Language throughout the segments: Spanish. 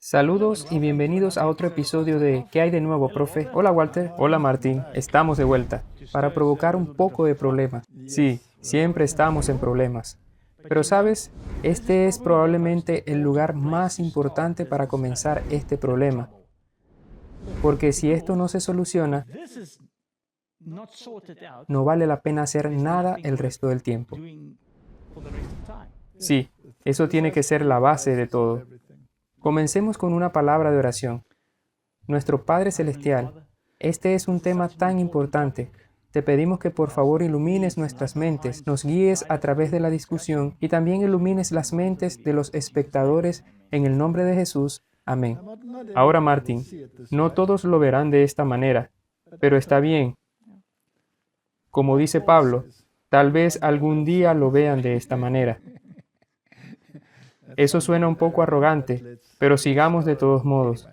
Saludos y bienvenidos a otro episodio de ¿Qué hay de nuevo, profe? Hola Walter, hola Martín, estamos de vuelta para provocar un poco de problemas. Sí, siempre estamos en problemas. Pero sabes, este es probablemente el lugar más importante para comenzar este problema. Porque si esto no se soluciona, no vale la pena hacer nada el resto del tiempo. Sí, eso tiene que ser la base de todo. Comencemos con una palabra de oración. Nuestro Padre Celestial, este es un tema tan importante. Te pedimos que por favor ilumines nuestras mentes, nos guíes a través de la discusión y también ilumines las mentes de los espectadores en el nombre de Jesús. Amén. Ahora, Martín, no todos lo verán de esta manera, pero está bien. Como dice Pablo, tal vez algún día lo vean de esta manera. Eso suena un poco arrogante, pero sigamos de todos modos.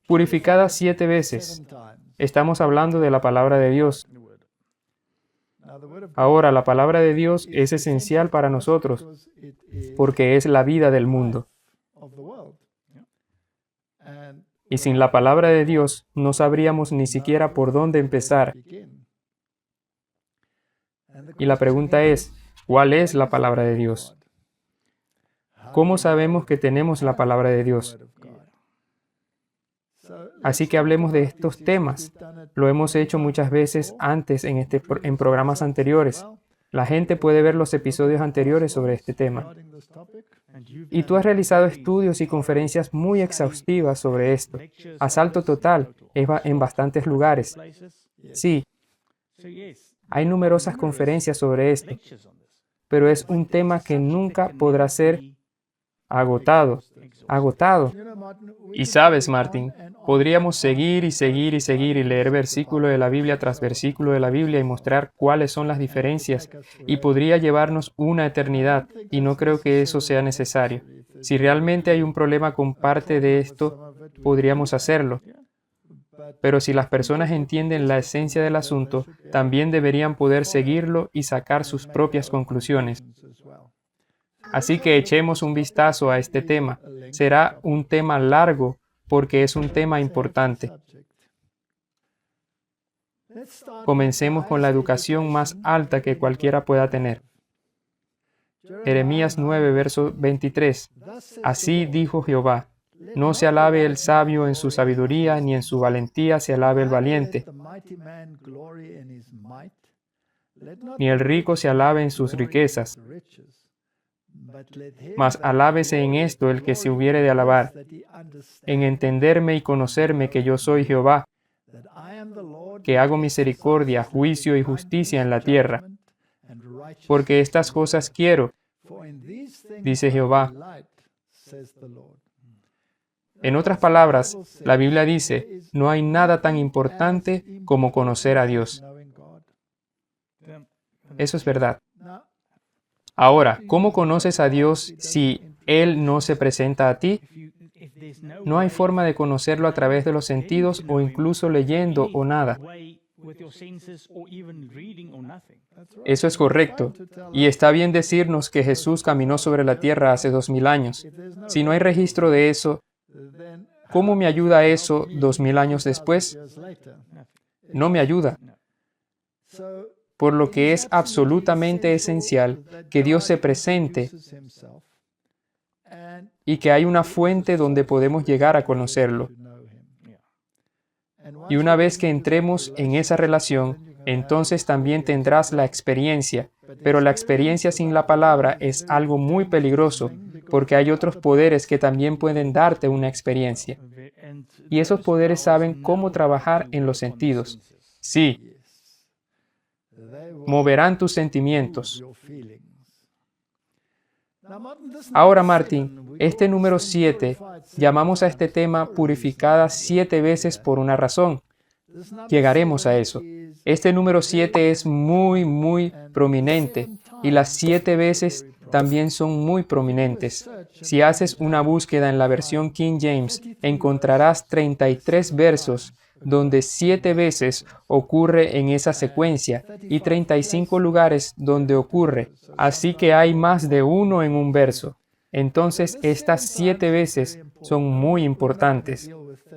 Purificada 7 veces. Estamos hablando de la palabra de Dios. Ahora, la palabra de Dios es esencial para nosotros, porque es la vida del mundo. Y sin la palabra de Dios, no sabríamos ni siquiera por dónde empezar. Y la pregunta es, ¿cuál es la palabra de Dios? ¿Cómo sabemos que tenemos la palabra de Dios? Así que hablemos de estos temas. Lo hemos hecho muchas veces antes en programas anteriores. La gente puede ver los episodios anteriores sobre este tema. Y tú has realizado estudios y conferencias muy exhaustivas sobre esto. Asalto total en bastantes lugares. Sí, hay numerosas conferencias sobre esto, pero es un tema que nunca podrá ser agotado. Y sabes, Martín, podríamos seguir y seguir y seguir y leer versículo de la Biblia tras versículo de la Biblia y mostrar cuáles son las diferencias, y podría llevarnos una eternidad, y no creo que eso sea necesario. Si realmente hay un problema con parte de esto, podríamos hacerlo. Pero si las personas entienden la esencia del asunto, también deberían poder seguirlo y sacar sus propias conclusiones. Así que echemos un vistazo a este tema. Será un tema largo porque es un tema importante. Comencemos con la educación más alta que cualquiera pueda tener. Jeremías 9, verso 23. Así dijo Jehová: no se alabe el sabio en su sabiduría, ni en su valentía se alabe el valiente, ni el rico se alabe en sus riquezas. Mas alábese en esto el que se hubiere de alabar, en entenderme y conocerme que yo soy Jehová, que hago misericordia, juicio y justicia en la tierra. Porque estas cosas quiero, dice Jehová. En otras palabras, la Biblia dice, no hay nada tan importante como conocer a Dios. Eso es verdad. Ahora, ¿cómo conoces a Dios si Él no se presenta a ti? No hay forma de conocerlo a través de los sentidos o incluso leyendo o nada. Eso es correcto. Y está bien decirnos que Jesús caminó sobre la tierra hace 2000 años. Si no hay registro de eso, ¿cómo me ayuda eso 2000 años después? No me ayuda. Por lo que es absolutamente esencial que Dios se presente y que hay una fuente donde podemos llegar a conocerlo. Y una vez que entremos en esa relación, entonces también tendrás la experiencia, pero la experiencia sin la palabra es algo muy peligroso, porque hay otros poderes que también pueden darte una experiencia. Y esos poderes saben cómo trabajar en los sentidos. Sí, moverán tus sentimientos. Ahora, Martín, este número 7, llamamos a este tema purificada 7 veces por una razón. Llegaremos a eso. Este número 7 es muy prominente y las 7 veces también son muy prominentes. Si haces una búsqueda en la versión King James, encontrarás 33 versos donde 7 veces ocurre en esa secuencia y 35 lugares donde ocurre. Así que hay más de uno en un verso. Entonces, estas 7 veces son muy importantes.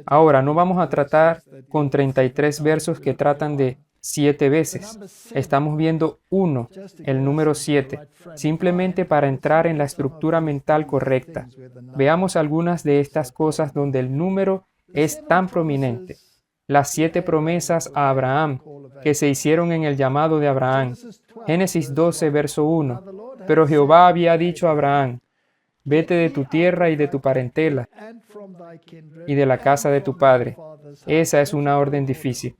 Ahora, no vamos a tratar con 33 versos que tratan de 7 veces. Estamos viendo uno, el número 7, simplemente para entrar en la estructura mental correcta. Veamos algunas de estas cosas donde el número es tan prominente. Las 7 promesas a Abraham que se hicieron en el llamado de Abraham. Génesis 12, verso 1. Pero Jehová había dicho a Abraham: vete de tu tierra y de tu parentela y de la casa de tu padre. Esa es una orden difícil.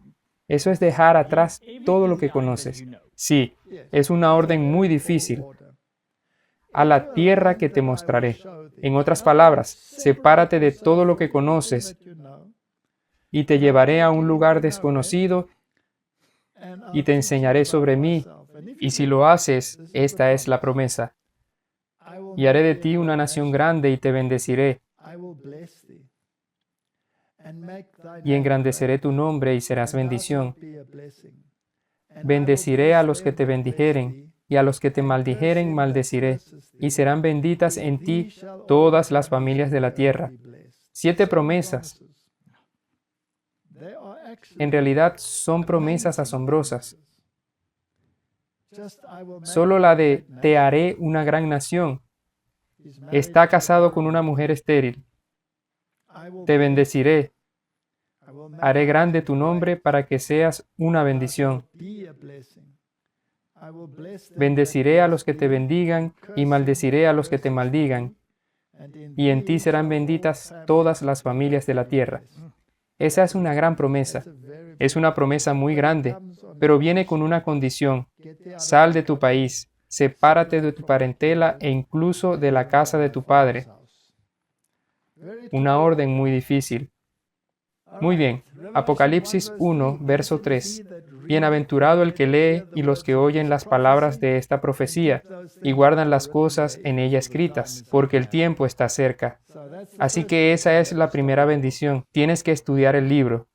Eso es dejar atrás todo lo que conoces. Sí, es una orden muy difícil. A la tierra que te mostraré. En otras palabras, sepárate de todo lo que conoces y te llevaré a un lugar desconocido y te enseñaré sobre mí. Y si lo haces, esta es la promesa. Y haré de ti una nación grande y te bendeciré. Y engrandeceré tu nombre y serás bendición. Bendeciré a los que te bendijeren, y a los que te maldijeren maldeciré, y serán benditas en ti todas las familias de la tierra. 7 promesas. En realidad son promesas asombrosas. Solo la de te haré una gran nación. Está casado con una mujer estéril. Te bendeciré. Haré grande tu nombre para que seas una bendición. Bendeciré a los que te bendigan y maldeciré a los que te maldigan. Y en ti serán benditas todas las familias de la tierra. Esa es una gran promesa. Es una promesa muy grande, pero viene con una condición. Sal de tu país, sepárate de tu parentela e incluso de la casa de tu padre. Una orden muy difícil. Muy bien. Apocalipsis 1, verso 3. Bienaventurado el que lee y los que oyen las palabras de esta profecía y guardan las cosas en ella escritas, porque el tiempo está cerca. Así que esa es la primera bendición. Tienes que estudiar el libro.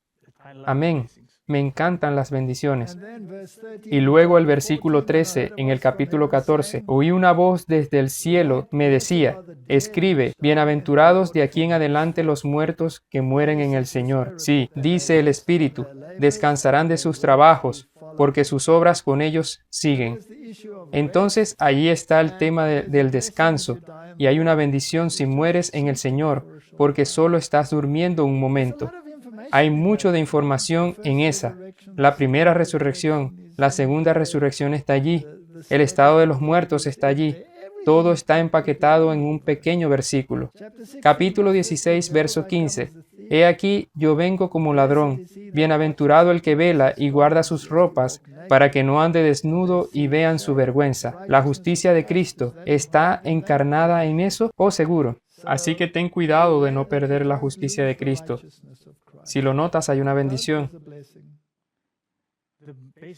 Amén. Me encantan las bendiciones. Y luego el versículo 13, en el capítulo 14, oí una voz desde el cielo, me decía, escribe, bienaventurados de aquí en adelante los muertos que mueren en el Señor. Sí, dice el Espíritu, descansarán de sus trabajos, porque sus obras con ellos siguen. Entonces, allí está el tema del descanso, y hay una bendición si mueres en el Señor, porque solo estás durmiendo un momento. Hay mucho de información en esa. La primera resurrección, la segunda resurrección está allí. El estado de los muertos está allí. Todo está empaquetado en un pequeño versículo. Capítulo 16, verso 15. He aquí, yo vengo como ladrón. Bienaventurado el que vela y guarda sus ropas, para que no ande desnudo y vean su vergüenza. La justicia de Cristo está encarnada en eso, oh seguro. Así que ten cuidado de no perder la justicia de Cristo. Si lo notas, hay una bendición.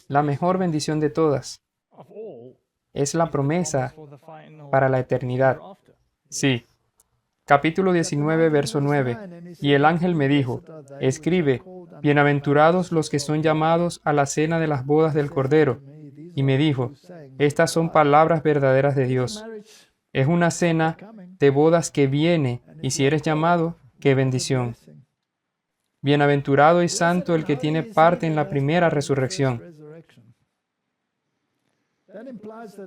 La mejor bendición de todas es la promesa para la eternidad. Sí. Capítulo 19, verso 9. Y el ángel me dijo, escribe, bienaventurados los que son llamados a la cena de las bodas del Cordero. Y me dijo, estas son palabras verdaderas de Dios. Es una cena de bodas que viene, y si eres llamado, ¡qué bendición! Bienaventurado y santo el que tiene parte en la primera resurrección.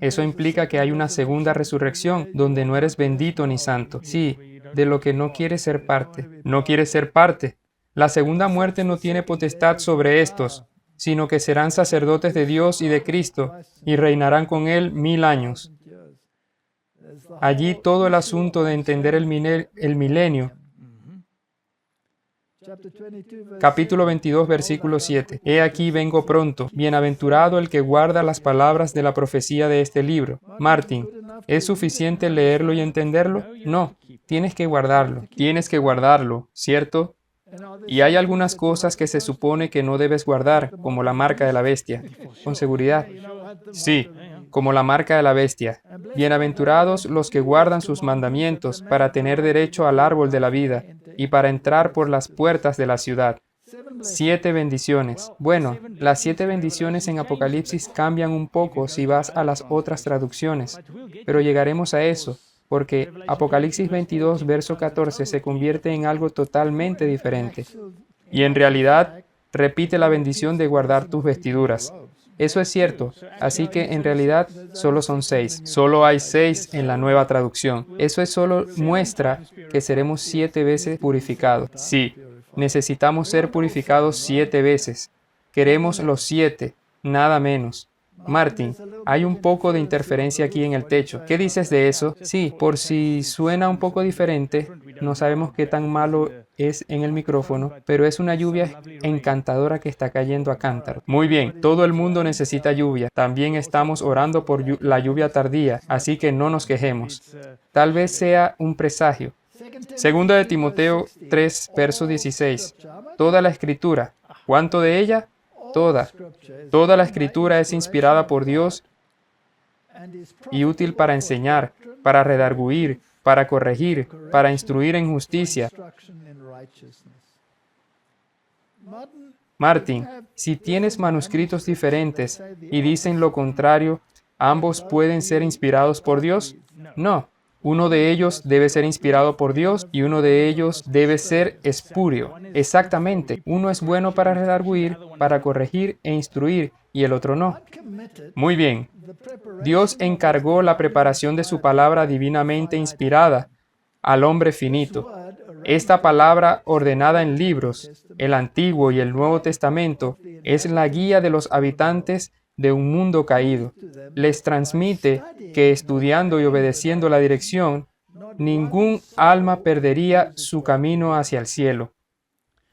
Eso implica que hay una segunda resurrección donde no eres bendito ni santo. Sí, de lo que no quieres ser parte. No quieres ser parte. La segunda muerte no tiene potestad sobre estos, sino que serán sacerdotes de Dios y de Cristo y reinarán con Él 1000 años. Allí todo el asunto de entender el milenio. Capítulo 22, versículo 7. He aquí vengo pronto. Bienaventurado el que guarda las palabras de la profecía de este libro. Martin, ¿es suficiente leerlo y entenderlo? No, tienes que guardarlo. Tienes que guardarlo, ¿cierto? Y hay algunas cosas que se supone que no debes guardar, como la marca de la bestia. Con seguridad. Sí, como la marca de la bestia. Bienaventurados los que guardan sus mandamientos para tener derecho al árbol de la vida y para entrar por las puertas de la ciudad. 7 bendiciones. Bueno, las 7 bendiciones en Apocalipsis cambian un poco si vas a las otras traducciones, pero llegaremos a eso. porque Apocalipsis 22, verso 14 se convierte en algo totalmente diferente. Y en realidad, repite la bendición de guardar tus vestiduras. Eso es cierto, así que en realidad solo son 6. Solo hay 6 en la nueva traducción. Eso es solo muestra que seremos 7 veces purificados. Sí, necesitamos ser purificados 7 veces. Queremos los 7, nada menos. Martin, hay un poco de interferencia aquí en el techo. ¿Qué dices de eso? Sí, por si suena un poco diferente, no sabemos qué tan malo es en el micrófono, pero es una lluvia encantadora que está cayendo a cántaro. Muy bien, todo el mundo necesita lluvia. También estamos orando por la lluvia tardía, así que no nos quejemos. Tal vez sea un presagio. Segunda de Timoteo 3, verso 16. Toda la escritura. ¿Cuánto de ella? Toda. Toda la escritura es inspirada por Dios y útil para enseñar, para redarguir, para corregir, para instruir en justicia. Martin, si tienes manuscritos diferentes y dicen lo contrario, ¿ambos pueden ser inspirados por Dios? No. Uno de ellos debe ser inspirado por Dios y uno de ellos debe ser espurio. Exactamente. Uno es bueno para redarguir, para corregir e instruir, y el otro no. Muy bien. Dios encargó la preparación de su palabra divinamente inspirada al hombre finito. Esta palabra ordenada en libros, el Antiguo y el Nuevo Testamento, es la guía de los habitantes de un mundo caído. Les transmite que estudiando y obedeciendo la dirección, ningún alma perdería su camino hacia el cielo.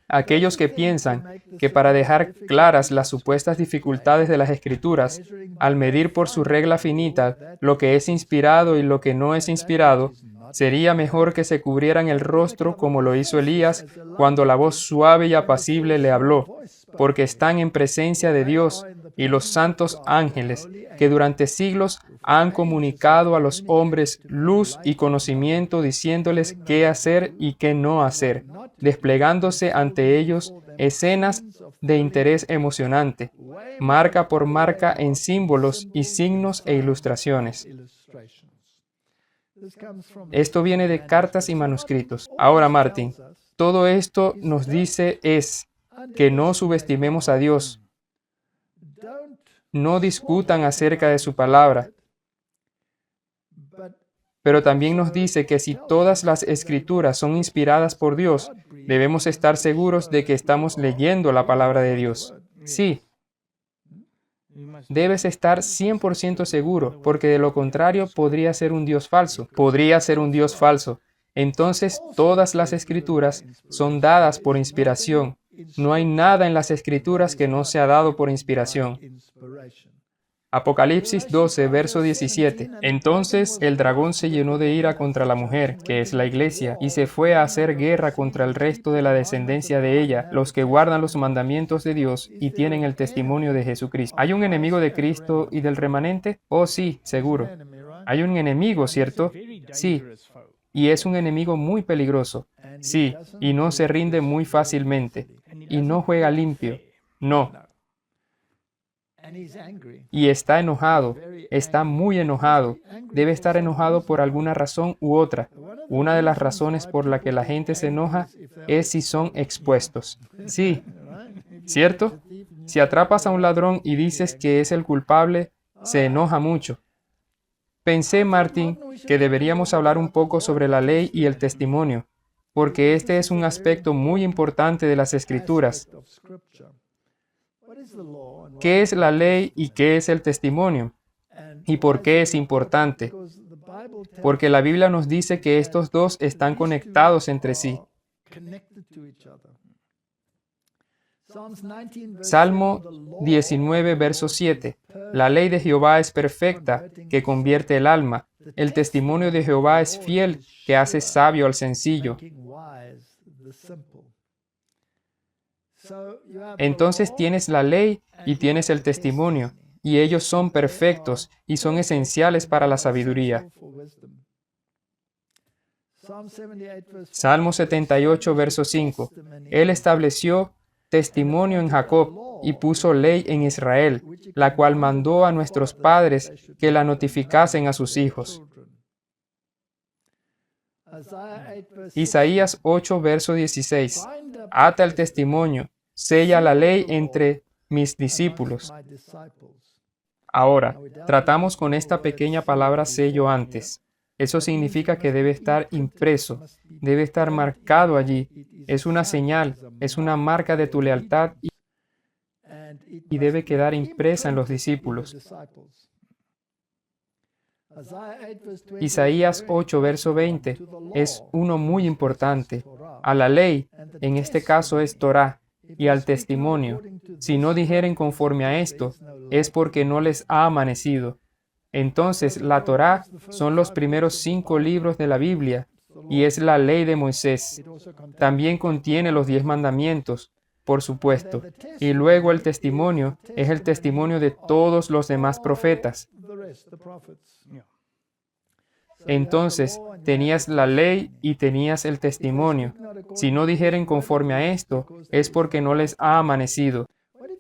Aquellos que piensan que para dejar claras las supuestas dificultades de las Escrituras, al medir por su regla finita lo que es inspirado y lo que no es inspirado, sería mejor que se cubrieran el rostro como lo hizo Elías cuando la voz suave y apacible le habló, porque están en presencia de Dios y los santos ángeles que durante siglos han comunicado a los hombres luz y conocimiento diciéndoles qué hacer y qué no hacer, desplegándose ante ellos escenas de interés emocionante, marca por marca en símbolos y signos e ilustraciones. Esto viene de cartas y manuscritos. Ahora, Martin, todo esto nos dice es que no subestimemos a Dios. No discutan acerca de su palabra. Pero también nos dice que si todas las escrituras son inspiradas por Dios, debemos estar seguros de que estamos leyendo la palabra de Dios. Sí. Debes estar 100% seguro, porque de lo contrario podría ser un Dios falso. Podría ser un Dios falso. Entonces, todas las escrituras son dadas por inspiración. No hay nada en las escrituras que no sea dado por inspiración. Apocalipsis 12, verso 17. Entonces el dragón se llenó de ira contra la mujer, que es la iglesia, y se fue a hacer guerra contra el resto de la descendencia de ella, los que guardan los mandamientos de Dios y tienen el testimonio de Jesucristo. ¿Hay un enemigo de Cristo y del remanente? Oh, sí, seguro. Hay un enemigo, ¿cierto? Sí. Y es un enemigo muy peligroso. Sí, y no se rinde muy fácilmente. Y no juega limpio. No. Y está enojado, está muy enojado. Debe estar enojado por alguna razón u otra. Una de las razones por la que la gente se enoja es si son expuestos. Sí, ¿cierto? Si atrapas a un ladrón y dices que es el culpable, se enoja mucho. Pensé, Martin, que deberíamos hablar un poco sobre la ley y el testimonio, porque este es un aspecto muy importante de las Escrituras. ¿Qué es la ley y qué es el testimonio? ¿Y por qué es importante? Porque la Biblia nos dice que estos dos están conectados entre sí. Salmo 19, verso 7. La ley de Jehová es perfecta, que convierte el alma. El testimonio de Jehová es fiel, que hace sabio al sencillo. Entonces tienes la ley y tienes el testimonio, y ellos son perfectos y son esenciales para la sabiduría. Salmo 78, verso 5. Él estableció testimonio en Jacob y puso ley en Israel, la cual mandó a nuestros padres que la notificasen a sus hijos. Isaías 8, verso 16. Ata el testimonio, sella la ley entre mis discípulos. Ahora, tratamos con esta pequeña palabra sello antes. Eso significa que debe estar impreso, debe estar marcado allí. Es una señal, es una marca de tu lealtad y debe quedar impresa en los discípulos. Isaías 8, verso 20, es uno muy importante. A la ley, en este caso es Torá, y al testimonio. Si no dijeren conforme a esto, es porque no les ha amanecido. Entonces, la Torá son los primeros 5 libros de la Biblia, y es la ley de Moisés. También contiene los 10 mandamientos, por supuesto. Y luego el testimonio es el testimonio de todos los demás profetas. Entonces, tenías la ley y tenías el testimonio. Si no dijeren conforme a esto, es porque no les ha amanecido.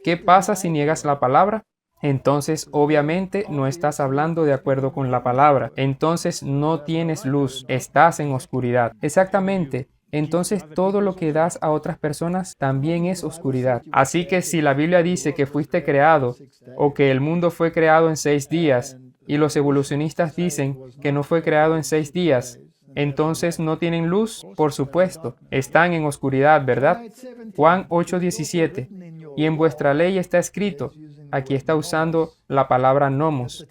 ¿Qué pasa si niegas la palabra? Entonces, obviamente, no estás hablando de acuerdo con la palabra. Entonces, no tienes luz, estás en oscuridad. Exactamente. Entonces, todo lo que das a otras personas también es oscuridad. Así que si la Biblia dice que fuiste creado o que el mundo fue creado en 6 días, y los evolucionistas dicen que no fue creado en 6 días, entonces no tienen luz, por supuesto, están en oscuridad, ¿verdad? Juan 8:17, y en vuestra ley está escrito, aquí está usando la palabra nomos,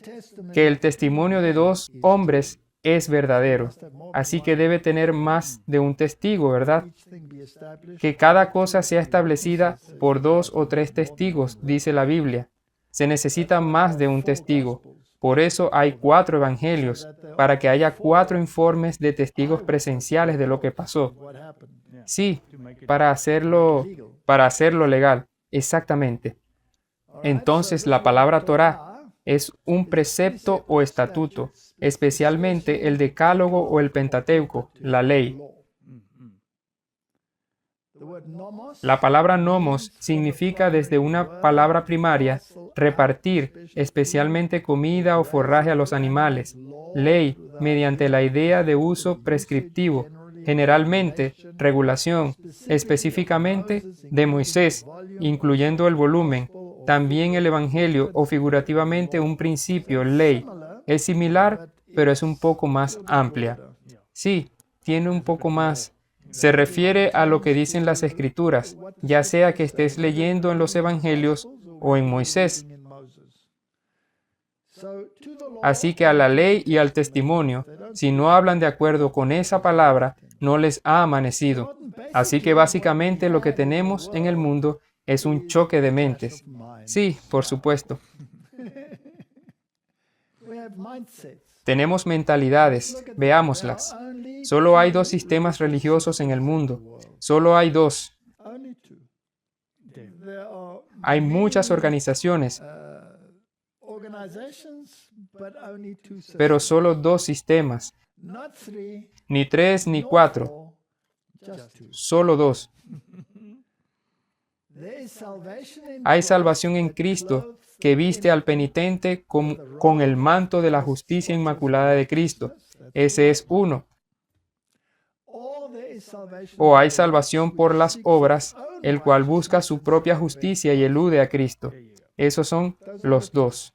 que el testimonio de 2 hombres es verdadero. Así que debe tener más de un testigo, ¿verdad? Que cada cosa sea establecida por 2 o 3 testigos, dice la Biblia. Se necesita más de un testigo. Por eso hay 4 evangelios, para que haya 4 informes de testigos presenciales de lo que pasó. Sí, para hacerlo legal. Exactamente. Entonces, la palabra Torá es un precepto o estatuto, especialmente el Decálogo o el Pentateuco, la ley. La palabra nomos significa desde una palabra primaria, repartir, especialmente comida o forraje a los animales, ley, mediante la idea de uso prescriptivo, generalmente, regulación, específicamente, de Moisés, incluyendo el volumen, también el Evangelio o figurativamente un principio, ley. Es similar, pero es un poco más amplia. Sí, tiene un poco más. Se refiere a lo que dicen las Escrituras, ya sea que estés leyendo en los Evangelios o en Moisés. Así que a la ley y al testimonio, si no hablan de acuerdo con esa palabra, no les ha amanecido. Así que básicamente lo que tenemos en el mundo es un choque de mentes. Sí, por supuesto. Tenemos mentalidades, veámoslas. Solo hay 2 sistemas religiosos en el mundo. Solo hay 2. Hay muchas organizaciones, pero solo 2 sistemas. Ni 3 ni 4. Solo 2. Hay salvación en Cristo que viste al penitente con el manto de la justicia inmaculada de Cristo. Ese es uno. O hay salvación por las obras, el cual busca su propia justicia y elude a Cristo. Esos son los 2.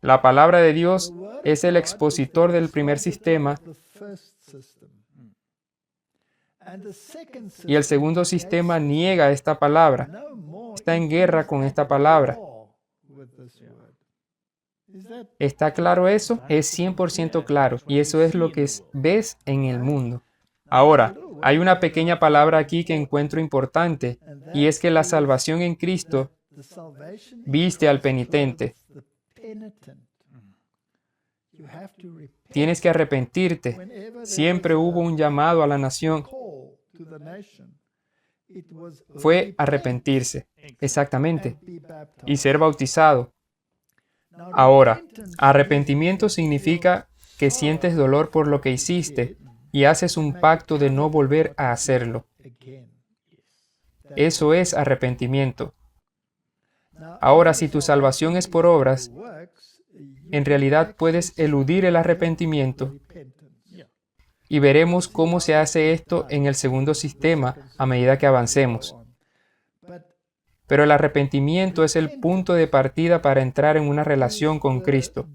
La palabra de Dios es el expositor del primer sistema y el segundo sistema niega esta palabra. Está en guerra con esta palabra. ¿Está claro eso? Es 100% claro, y eso es lo que ves en el mundo. Ahora, hay una pequeña palabra aquí que encuentro importante, y es que la salvación en Cristo viste al penitente. Tienes que arrepentirte. Siempre hubo un llamado a la nación. Fue arrepentirse, exactamente, y ser bautizado. Ahora, arrepentimiento significa que sientes dolor por lo que hiciste y haces un pacto de no volver a hacerlo. Eso es arrepentimiento. Ahora, si tu salvación es por obras, en realidad puedes eludir el arrepentimiento y veremos cómo se hace esto en el segundo sistema a medida que avancemos. Pero el arrepentimiento es el punto de partida para entrar en una relación con Cristo.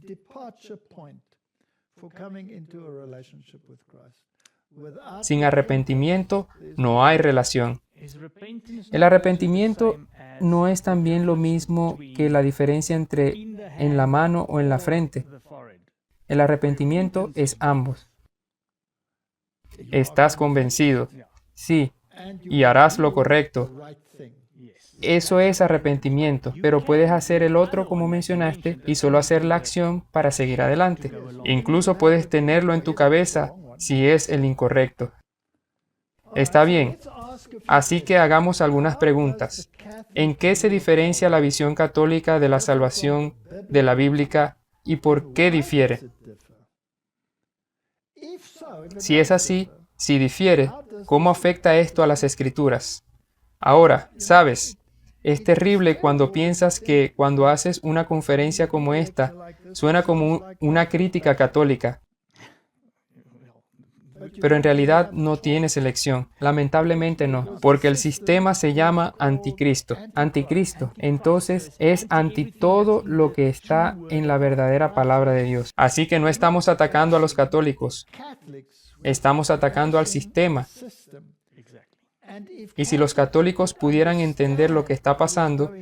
Sin arrepentimiento no hay relación. El arrepentimiento no es también lo mismo que la diferencia entre en la mano o en la frente. El arrepentimiento es ambos. Estás convencido, sí, y harás lo correcto. Eso es arrepentimiento, pero puedes hacer el otro como mencionaste y solo hacer la acción para seguir adelante. Incluso puedes tenerlo en tu cabeza si es el incorrecto. Está bien. Así que hagamos algunas preguntas. ¿En qué se diferencia la visión católica de la salvación de la bíblica y por qué difiere? Si es así, si difiere, ¿cómo afecta esto a las Escrituras? Ahora, ¿sabes? Es terrible cuando piensas que cuando haces una conferencia como esta, suena como una crítica católica. Pero en realidad no tienes elección. Lamentablemente no, porque el sistema se llama anticristo. Anticristo, entonces, es anti todo lo que está en la verdadera palabra de Dios. Así que no estamos atacando a los católicos, estamos atacando al sistema. Y si los católicos pudieran entender lo que está pasando,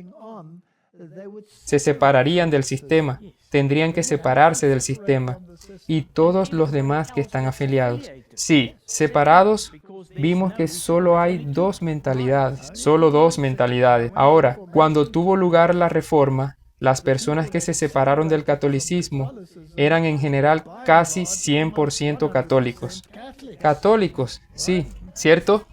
se separarían del sistema, tendrían que separarse del sistema y todos los demás que están afiliados. Sí, separados, vimos que solo hay dos mentalidades, solo dos mentalidades. Ahora, cuando tuvo lugar la Reforma, las personas que se separaron del catolicismo eran en general casi 100% católicos. Católicos, sí, ¿cierto?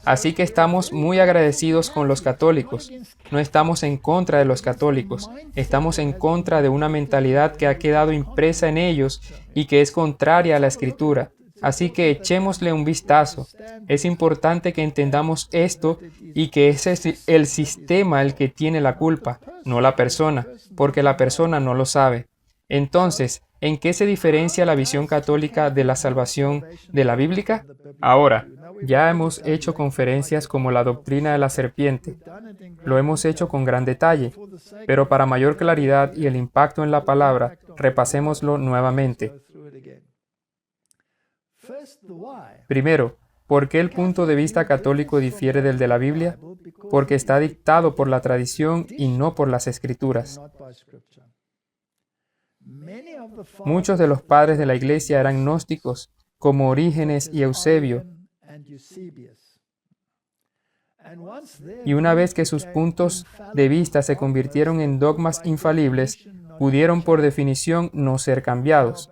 Así que estamos muy agradecidos con los católicos. No estamos en contra de los católicos. Estamos en contra de una mentalidad que ha quedado impresa en ellos y que es contraria a la Escritura. Así que echémosle un vistazo. Es importante que entendamos esto y que ese es el sistema el que tiene la culpa, no la persona, porque la persona no lo sabe. Entonces, ¿en qué se diferencia la visión católica de la salvación de la bíblica? Ahora, ya hemos hecho conferencias como la doctrina de la serpiente. Lo hemos hecho con gran detalle, pero para mayor claridad y el impacto en la palabra, repasémoslo nuevamente. Primero, ¿por qué el punto de vista católico difiere del de la Biblia? Porque está dictado por la tradición y no por las Escrituras. Muchos de los padres de la Iglesia eran gnósticos, como Orígenes y Eusebio. Y una vez que sus puntos de vista se convirtieron en dogmas infalibles, pudieron por definición no ser cambiados.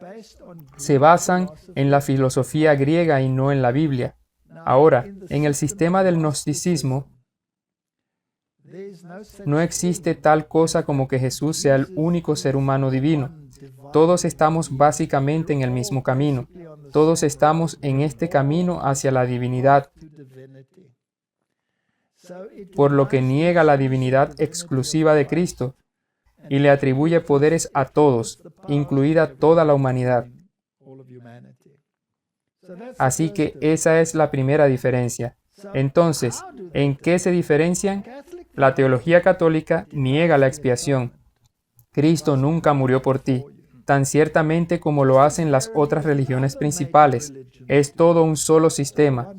Se basan en la filosofía griega y no en la Biblia. Ahora, en el sistema del gnosticismo, no existe tal cosa como que Jesús sea el único ser humano divino. Todos estamos básicamente en el mismo camino. Todos estamos en este camino hacia la divinidad, por lo que niega la divinidad exclusiva de Cristo y le atribuye poderes a todos, incluida toda la humanidad. Así que esa es la primera diferencia. Entonces, ¿en qué se diferencian? La teología católica niega la expiación. Cristo nunca murió por ti, tan ciertamente como lo hacen las otras religiones principales. Es todo un solo sistema.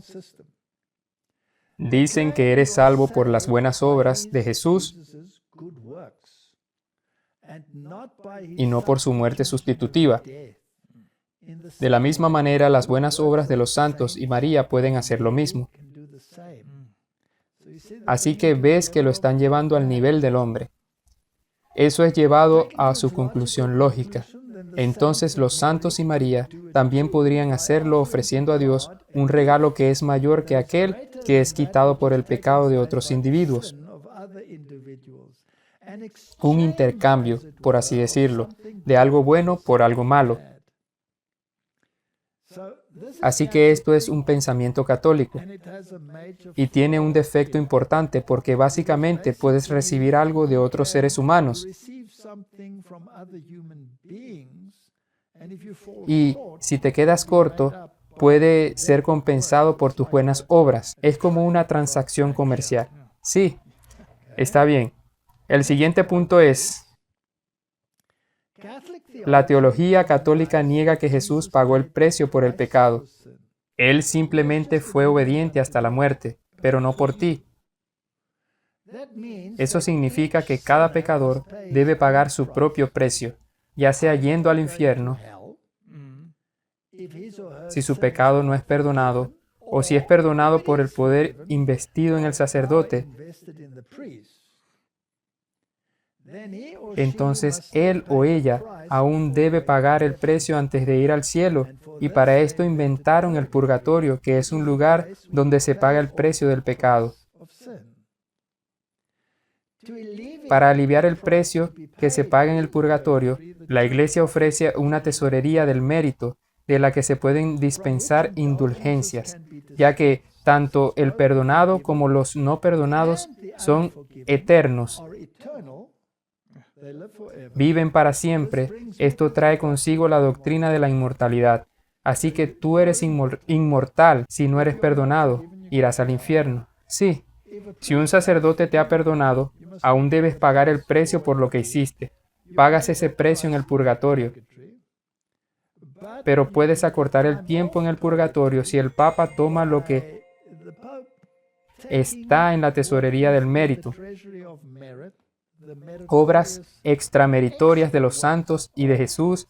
Dicen que eres salvo por las buenas obras de Jesús y no por su muerte sustitutiva. De la misma manera, las buenas obras de los santos y María pueden hacer lo mismo. Así que ves que lo están llevando al nivel del hombre. Eso es llevado a su conclusión lógica. Entonces los santos y María también podrían hacerlo ofreciendo a Dios un regalo que es mayor que aquel que es quitado por el pecado de otros individuos. Un intercambio, por así decirlo, de algo bueno por algo malo. Así que esto es un pensamiento católico y tiene un defecto importante porque básicamente puedes recibir algo de otros seres humanos y si te quedas corto, puede ser compensado por tus buenas obras. Es como una transacción comercial. Sí, está bien. El siguiente punto es: la teología católica niega que Jesús pagó el precio por el pecado. Él simplemente fue obediente hasta la muerte, pero no por ti. Eso significa que cada pecador debe pagar su propio precio, ya sea yendo al infierno, si su pecado no es perdonado, o si es perdonado por el poder investido en el sacerdote. Entonces él o ella aún debe pagar el precio antes de ir al cielo, y para esto inventaron el purgatorio, que es un lugar donde se paga el precio del pecado. Para aliviar el precio que se paga en el purgatorio, la Iglesia ofrece una tesorería del mérito, de la que se pueden dispensar indulgencias, ya que tanto el perdonado como los no perdonados son eternos. Viven para siempre. Esto trae consigo la doctrina de la inmortalidad. Así que tú eres inmortal. Si no eres perdonado, irás al infierno. Sí, si un sacerdote te ha perdonado, aún debes pagar el precio por lo que hiciste. Pagas ese precio en el purgatorio. Pero puedes acortar el tiempo en el purgatorio si el Papa toma lo que está en la tesorería del mérito, obras extrameritorias de los santos y de Jesús,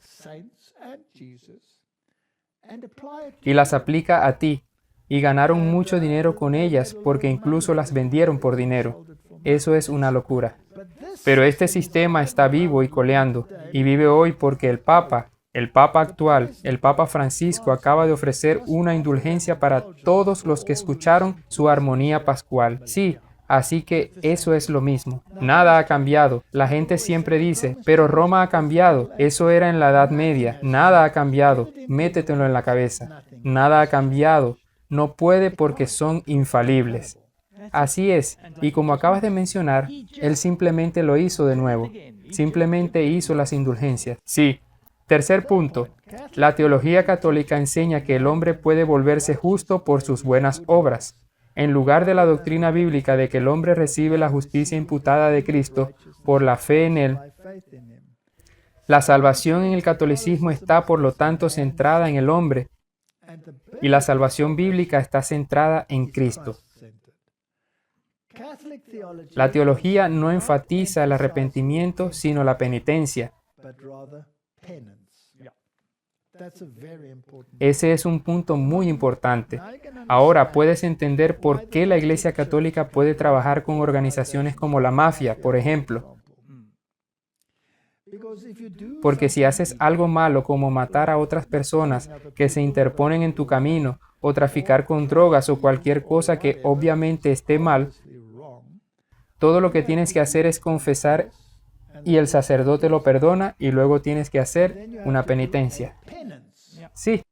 y las aplica a ti, y ganaron mucho dinero con ellas porque incluso las vendieron por dinero. Eso es una locura. Pero este sistema está vivo y coleando, y vive hoy porque el Papa actual, el Papa Francisco, acaba de ofrecer una indulgencia para todos los que escucharon su armonía pascual. Sí, así que eso es lo mismo. Nada ha cambiado. La gente siempre dice, pero Roma ha cambiado. Eso era en la Edad Media. Nada ha cambiado. Métetelo en la cabeza. Nada ha cambiado. No puede porque son infalibles. Así es, y como acabas de mencionar, Él simplemente lo hizo de nuevo. Simplemente hizo las indulgencias. Sí. Tercer punto. La teología católica enseña que el hombre puede volverse justo por sus buenas obras. En lugar de la doctrina bíblica de que el hombre recibe la justicia imputada de Cristo por la fe en Él, la salvación en el catolicismo está por lo tanto centrada en el hombre, y la salvación bíblica está centrada en Cristo. La teología no enfatiza el arrepentimiento, sino la penitencia. Ese es un punto muy importante. Ahora puedes entender por qué la Iglesia Católica puede trabajar con organizaciones como la mafia, por ejemplo. Porque si haces algo malo como matar a otras personas que se interponen en tu camino, o traficar con drogas o cualquier cosa que obviamente esté mal, todo lo que tienes que hacer es confesar y el sacerdote lo perdona y luego tienes que hacer una penitencia. Sí,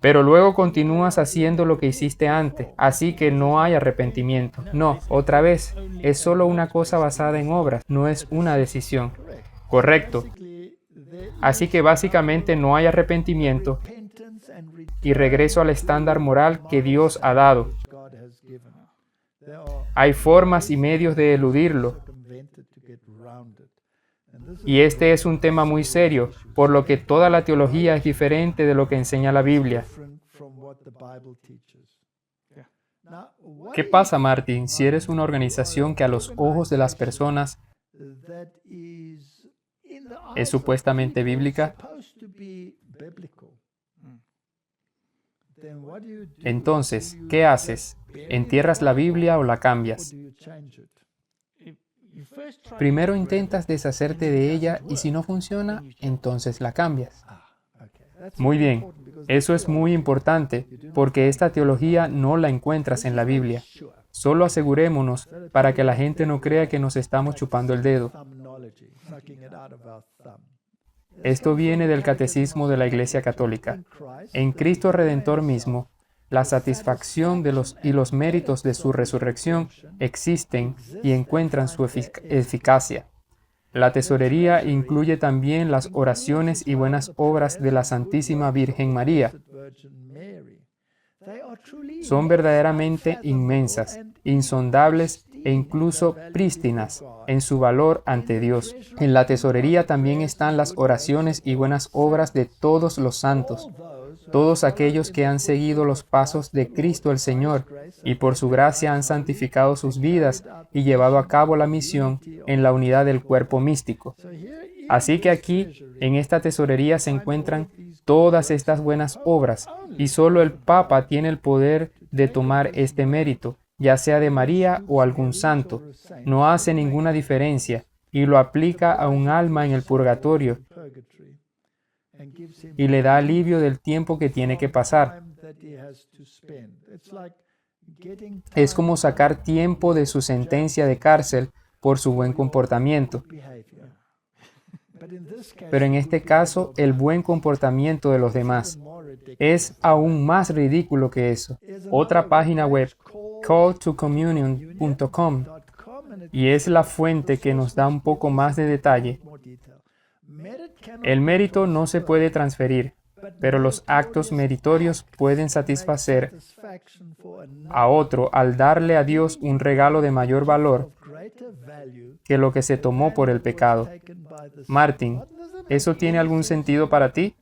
pero luego continúas haciendo lo que hiciste antes, así que no hay arrepentimiento. No, otra vez, es solo una cosa basada en obras, no es una decisión. Correcto. Así que básicamente no hay arrepentimiento y regreso al estándar moral que Dios ha dado. Hay formas y medios de eludirlo. Y este es un tema muy serio, por lo que toda la teología es diferente de lo que enseña la Biblia. ¿Qué pasa, Martin, si eres una organización que a los ojos de las personas es supuestamente bíblica? Entonces, ¿qué haces? ¿Entierras la Biblia o la cambias? Primero intentas deshacerte de ella y si no funciona, entonces la cambias. Muy bien, eso es muy importante porque esta teología no la encuentras en la Biblia. Solo asegurémonos para que la gente no crea que nos estamos chupando el dedo. Esto viene del Catecismo de la Iglesia Católica. En Cristo Redentor mismo, la satisfacción de los méritos de su resurrección existen y encuentran su eficacia. La tesorería incluye también las oraciones y buenas obras de la Santísima Virgen María. Son verdaderamente inmensas, insondables e incluso prístinas en su valor ante Dios. En la tesorería también están las oraciones y buenas obras de todos los santos, todos aquellos que han seguido los pasos de Cristo el Señor y por su gracia han santificado sus vidas y llevado a cabo la misión en la unidad del cuerpo místico. Así que aquí, en esta tesorería, se encuentran todas estas buenas obras, y solo el Papa tiene el poder de tomar este mérito, ya sea de María o algún santo. No hace ninguna diferencia, y lo aplica a un alma en el purgatorio, y le da alivio del tiempo que tiene que pasar. Es como sacar tiempo de su sentencia de cárcel por su buen comportamiento. Pero en este caso, el buen comportamiento de los demás es aún más ridículo que eso. Otra página web, calltocommunion.com, y es la fuente que nos da un poco más de detalle. El mérito no se puede transferir, pero los actos meritorios pueden satisfacer a otro al darle a Dios un regalo de mayor valor que lo que se tomó por el pecado. Martin, ¿eso tiene algún sentido para ti?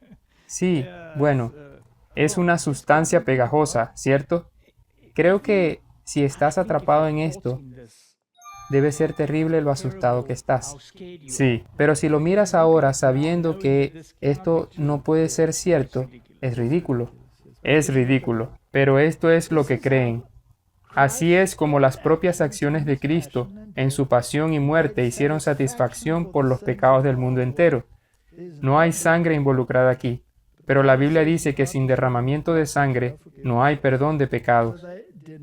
Sí, bueno, es una sustancia pegajosa, ¿cierto? Creo que si estás atrapado en esto, debe ser terrible lo asustado que estás. Sí, pero si lo miras ahora sabiendo que esto no puede ser cierto, es ridículo. Es ridículo, pero esto es lo que creen. Así es como las propias acciones de Cristo en su pasión y muerte hicieron satisfacción por los pecados del mundo entero. No hay sangre involucrada aquí, pero la Biblia dice que sin derramamiento de sangre no hay perdón de pecados.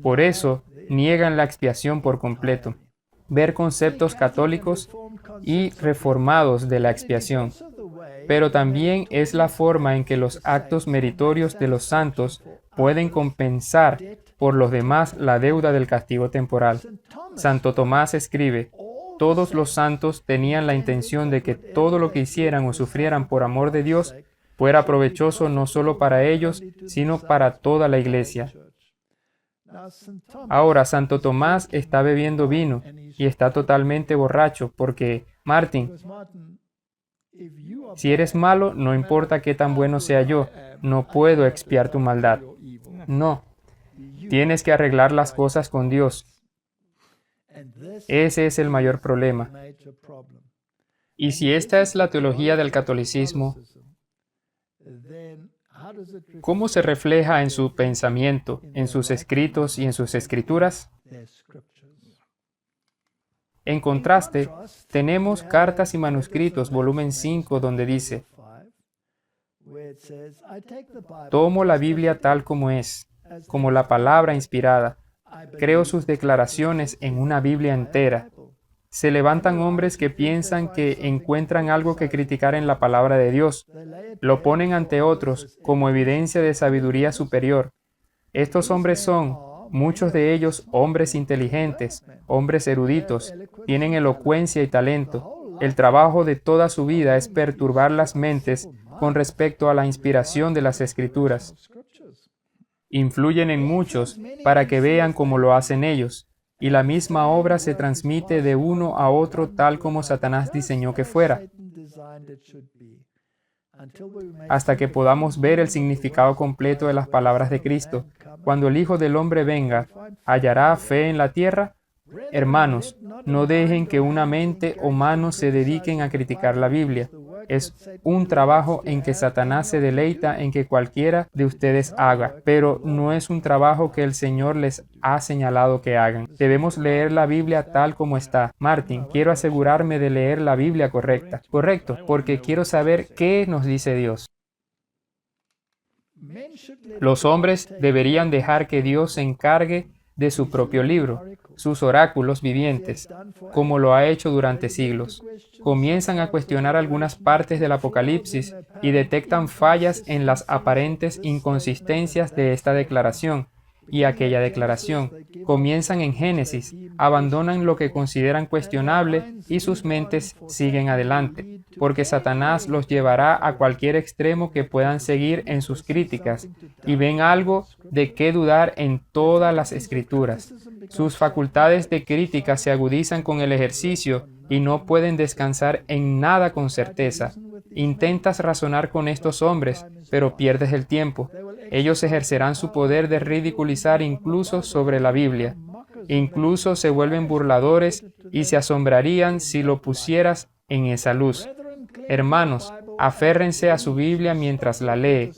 Por eso niegan la expiación por completo. Ver conceptos católicos y reformados de la expiación, pero también es la forma en que los actos meritorios de los santos pueden compensar por los demás la deuda del castigo temporal. Santo Tomás escribe: todos los santos tenían la intención de que todo lo que hicieran o sufrieran por amor de Dios fuera provechoso no solo para ellos, sino para toda la Iglesia. Ahora, Santo Tomás está bebiendo vino y está totalmente borracho porque, Martin, si eres malo, no importa qué tan bueno sea yo, no puedo expiar tu maldad. No, tienes que arreglar las cosas con Dios. Ese es el mayor problema. Y si esta es la teología del catolicismo, ¿cómo se refleja en su pensamiento, en sus escritos y en sus escrituras? En contraste, tenemos Cartas y Manuscritos, volumen 5, donde dice: tomo la Biblia tal como es, como la palabra inspirada. Creo sus declaraciones en una Biblia entera. Se levantan hombres que piensan que encuentran algo que criticar en la palabra de Dios. Lo ponen ante otros como evidencia de sabiduría superior. Estos hombres son, muchos de ellos, hombres inteligentes, hombres eruditos, tienen elocuencia y talento. El trabajo de toda su vida es perturbar las mentes con respecto a la inspiración de las Escrituras. Influyen en muchos para que vean como lo hacen ellos, y la misma obra se transmite de uno a otro tal como Satanás diseñó que fuera, hasta que podamos ver el significado completo de las palabras de Cristo. Cuando el Hijo del Hombre venga, ¿hallará fe en la tierra? Hermanos, no dejen que una mente o manos se dediquen a criticar la Biblia. Es un trabajo en que Satanás se deleita en que cualquiera de ustedes haga, pero no es un trabajo que el Señor les ha señalado que hagan. Debemos leer la Biblia tal como está. Martin, quiero asegurarme de leer la Biblia correcta. Correcto, porque quiero saber qué nos dice Dios. Los hombres deberían dejar que Dios se encargue de su propio libro, sus oráculos vivientes, como lo ha hecho durante siglos. Comienzan a cuestionar algunas partes del Apocalipsis y detectan fallas en las aparentes inconsistencias de esta declaración y aquella declaración. Comienzan en Génesis, abandonan lo que consideran cuestionable y sus mentes siguen adelante. porque Satanás los llevará a cualquier extremo que puedan seguir en sus críticas, y ven algo de qué dudar en todas las Escrituras. Sus facultades de crítica se agudizan con el ejercicio y no pueden descansar en nada con certeza. Intentas razonar con estos hombres, pero pierdes el tiempo. Ellos ejercerán su poder de ridiculizar incluso sobre la Biblia. Incluso se vuelven burladores y se asombrarían si lo pusieras en esa luz. Hermanos, aférrense a su Biblia mientras la lee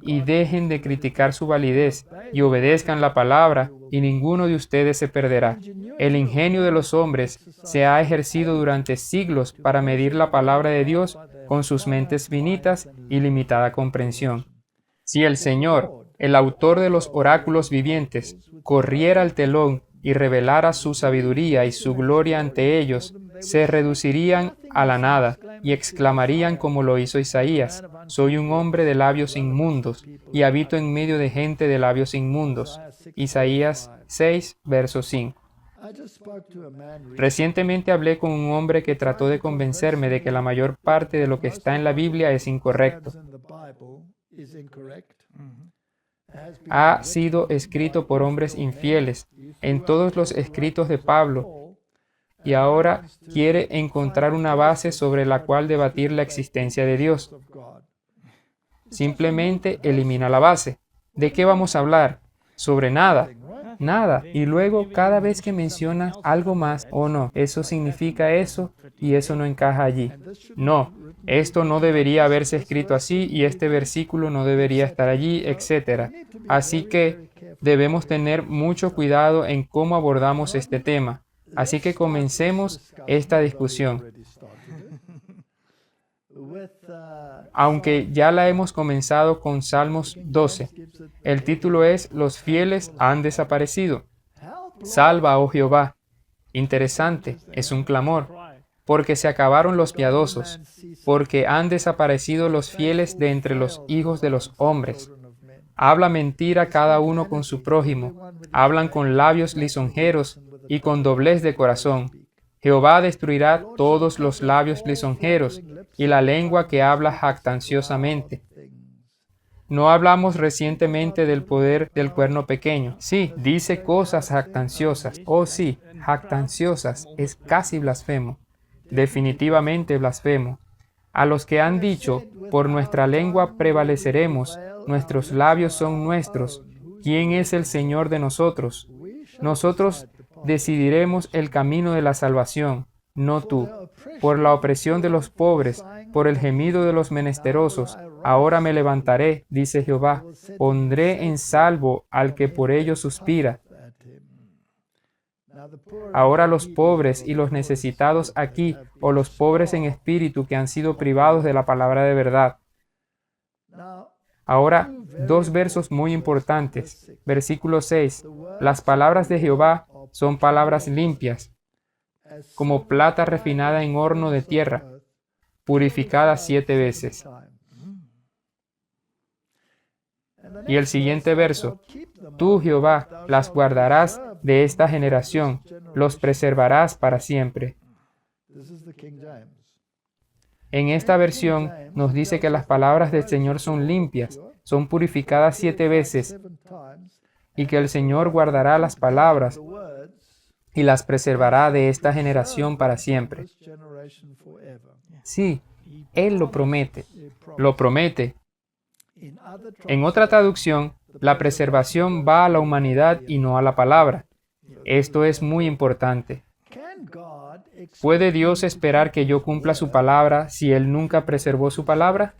y dejen de criticar su validez y obedezcan la palabra y ninguno de ustedes se perderá. El ingenio de los hombres se ha ejercido durante siglos para medir la palabra de Dios con sus mentes finitas y limitada comprensión. Si el Señor, el autor de los oráculos vivientes, corriera el telón y revelara su sabiduría y su gloria ante ellos, se reducirían a la nada y exclamarían como lo hizo Isaías: soy un hombre de labios inmundos y habito en medio de gente de labios inmundos. Isaías 6, verso 5. Recientemente hablé con un hombre que trató de convencerme de que la mayor parte de lo que está en la Biblia es incorrecto. Ha sido escrito por hombres infieles en todos los escritos de Pablo y ahora quiere encontrar una base sobre la cual debatir la existencia de Dios. Simplemente elimina la base. ¿De qué vamos a hablar? Sobre nada. Nada. Y luego cada vez que menciona algo más, o no, eso significa eso y eso no encaja allí. No, esto no debería haberse escrito así y este versículo no debería estar allí, etc. Así que debemos tener mucho cuidado en cómo abordamos este tema. Así que comencemos esta discusión. Aunque ya la hemos comenzado con Salmos 12. El título es Los fieles han desaparecido. Salva, oh Jehová. Interesante, es un clamor. Porque se acabaron los piadosos, porque han desaparecido los fieles de entre los hijos de los hombres. Habla mentira cada uno con su prójimo, hablan con labios lisonjeros y con doblez de corazón. Jehová destruirá todos los labios lisonjeros y la lengua que habla jactanciosamente. ¿No hablamos recientemente del poder del cuerno pequeño? Sí, dice cosas jactanciosas. Oh sí, jactanciosas, es casi blasfemo. Definitivamente blasfemo. A los que han dicho, por nuestra lengua prevaleceremos, nuestros labios son nuestros, ¿quién es el Señor de nosotros? Nosotros decidiremos el camino de la salvación, no tú. Por la opresión de los pobres, por el gemido de los menesterosos, ahora me levantaré, dice Jehová, pondré en salvo al que por ello suspira. Ahora los pobres y los necesitados aquí, o los pobres en espíritu que han sido privados de la palabra de verdad. Ahora, dos versos muy importantes. Versículo 6. Las palabras de Jehová son palabras limpias, como plata refinada en horno de tierra, purificada 7 veces. Y el siguiente verso. Tú, Jehová, las guardarás de esta generación, los preservarás para siempre. En esta versión nos dice que las palabras del Señor son limpias, son purificadas 7 veces, y que el Señor guardará las palabras y las preservará de esta generación para siempre. Sí, Él lo promete. Lo promete. En otra traducción, la preservación va a la humanidad y no a la palabra. Esto es muy importante. ¿Puede Dios esperar que yo cumpla su palabra si Él nunca preservó su palabra?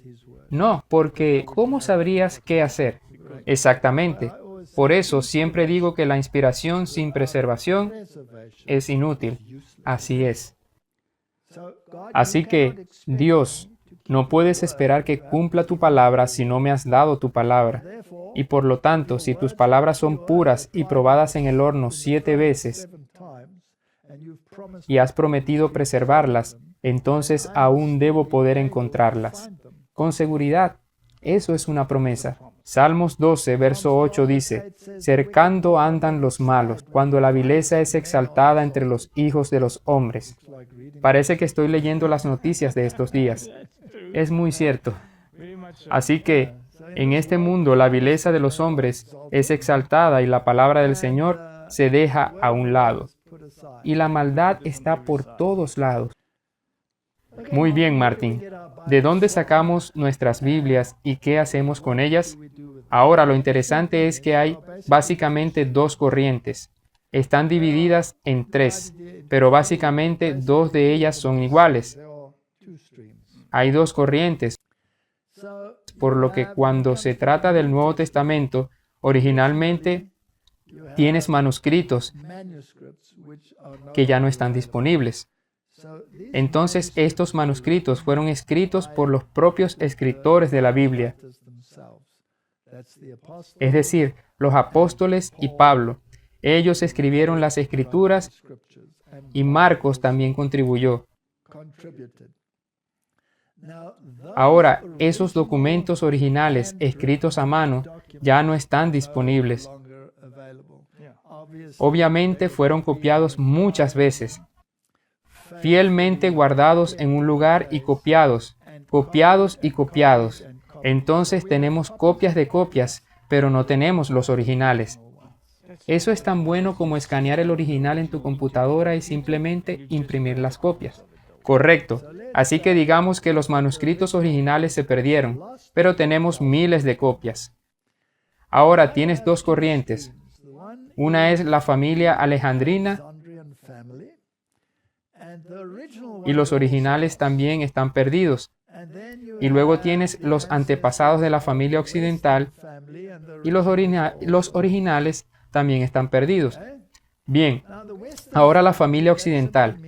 No, porque ¿cómo sabrías qué hacer? Exactamente. Por eso siempre digo que la inspiración sin preservación es inútil. Así es. Así que, Dios, no puedes esperar que cumpla tu palabra si no me has dado tu palabra. Y por lo tanto, si tus palabras son puras y probadas en el horno 7 veces, y has prometido preservarlas, entonces aún debo poder encontrarlas. Con seguridad, eso es una promesa. Salmos 12, verso 8 dice, cercando andan los malos, cuando la vileza es exaltada entre los hijos de los hombres. Parece que estoy leyendo las noticias de estos días. Es muy cierto. Así que, en este mundo, la vileza de los hombres es exaltada y la palabra del Señor se deja a un lado. Y la maldad está por todos lados. Muy bien, Martín. ¿De dónde sacamos nuestras Biblias y qué hacemos con ellas? Ahora, lo interesante es que hay básicamente dos corrientes. Están divididas en tres, pero básicamente dos de ellas son iguales. Hay dos corrientes, por lo que cuando se trata del Nuevo Testamento, originalmente tienes manuscritos que ya no están disponibles. Entonces, estos manuscritos fueron escritos por los propios escritores de la Biblia, es decir, los apóstoles y Pablo. Ellos escribieron las Escrituras y Marcos también contribuyó. Ahora, esos documentos originales escritos a mano ya no están disponibles. Obviamente fueron copiados muchas veces, fielmente guardados en un lugar y copiados y copiados. Entonces tenemos copias de copias, pero no tenemos los originales. Eso es tan bueno como escanear el original en tu computadora y simplemente imprimir las copias. Correcto. Así que digamos que los manuscritos originales se perdieron, pero tenemos miles de copias. Ahora tienes dos corrientes. Una es la familia alejandrina y los originales también están perdidos. Y luego tienes los antepasados de la familia occidental y los originales también están perdidos. Bien, ahora la familia occidental.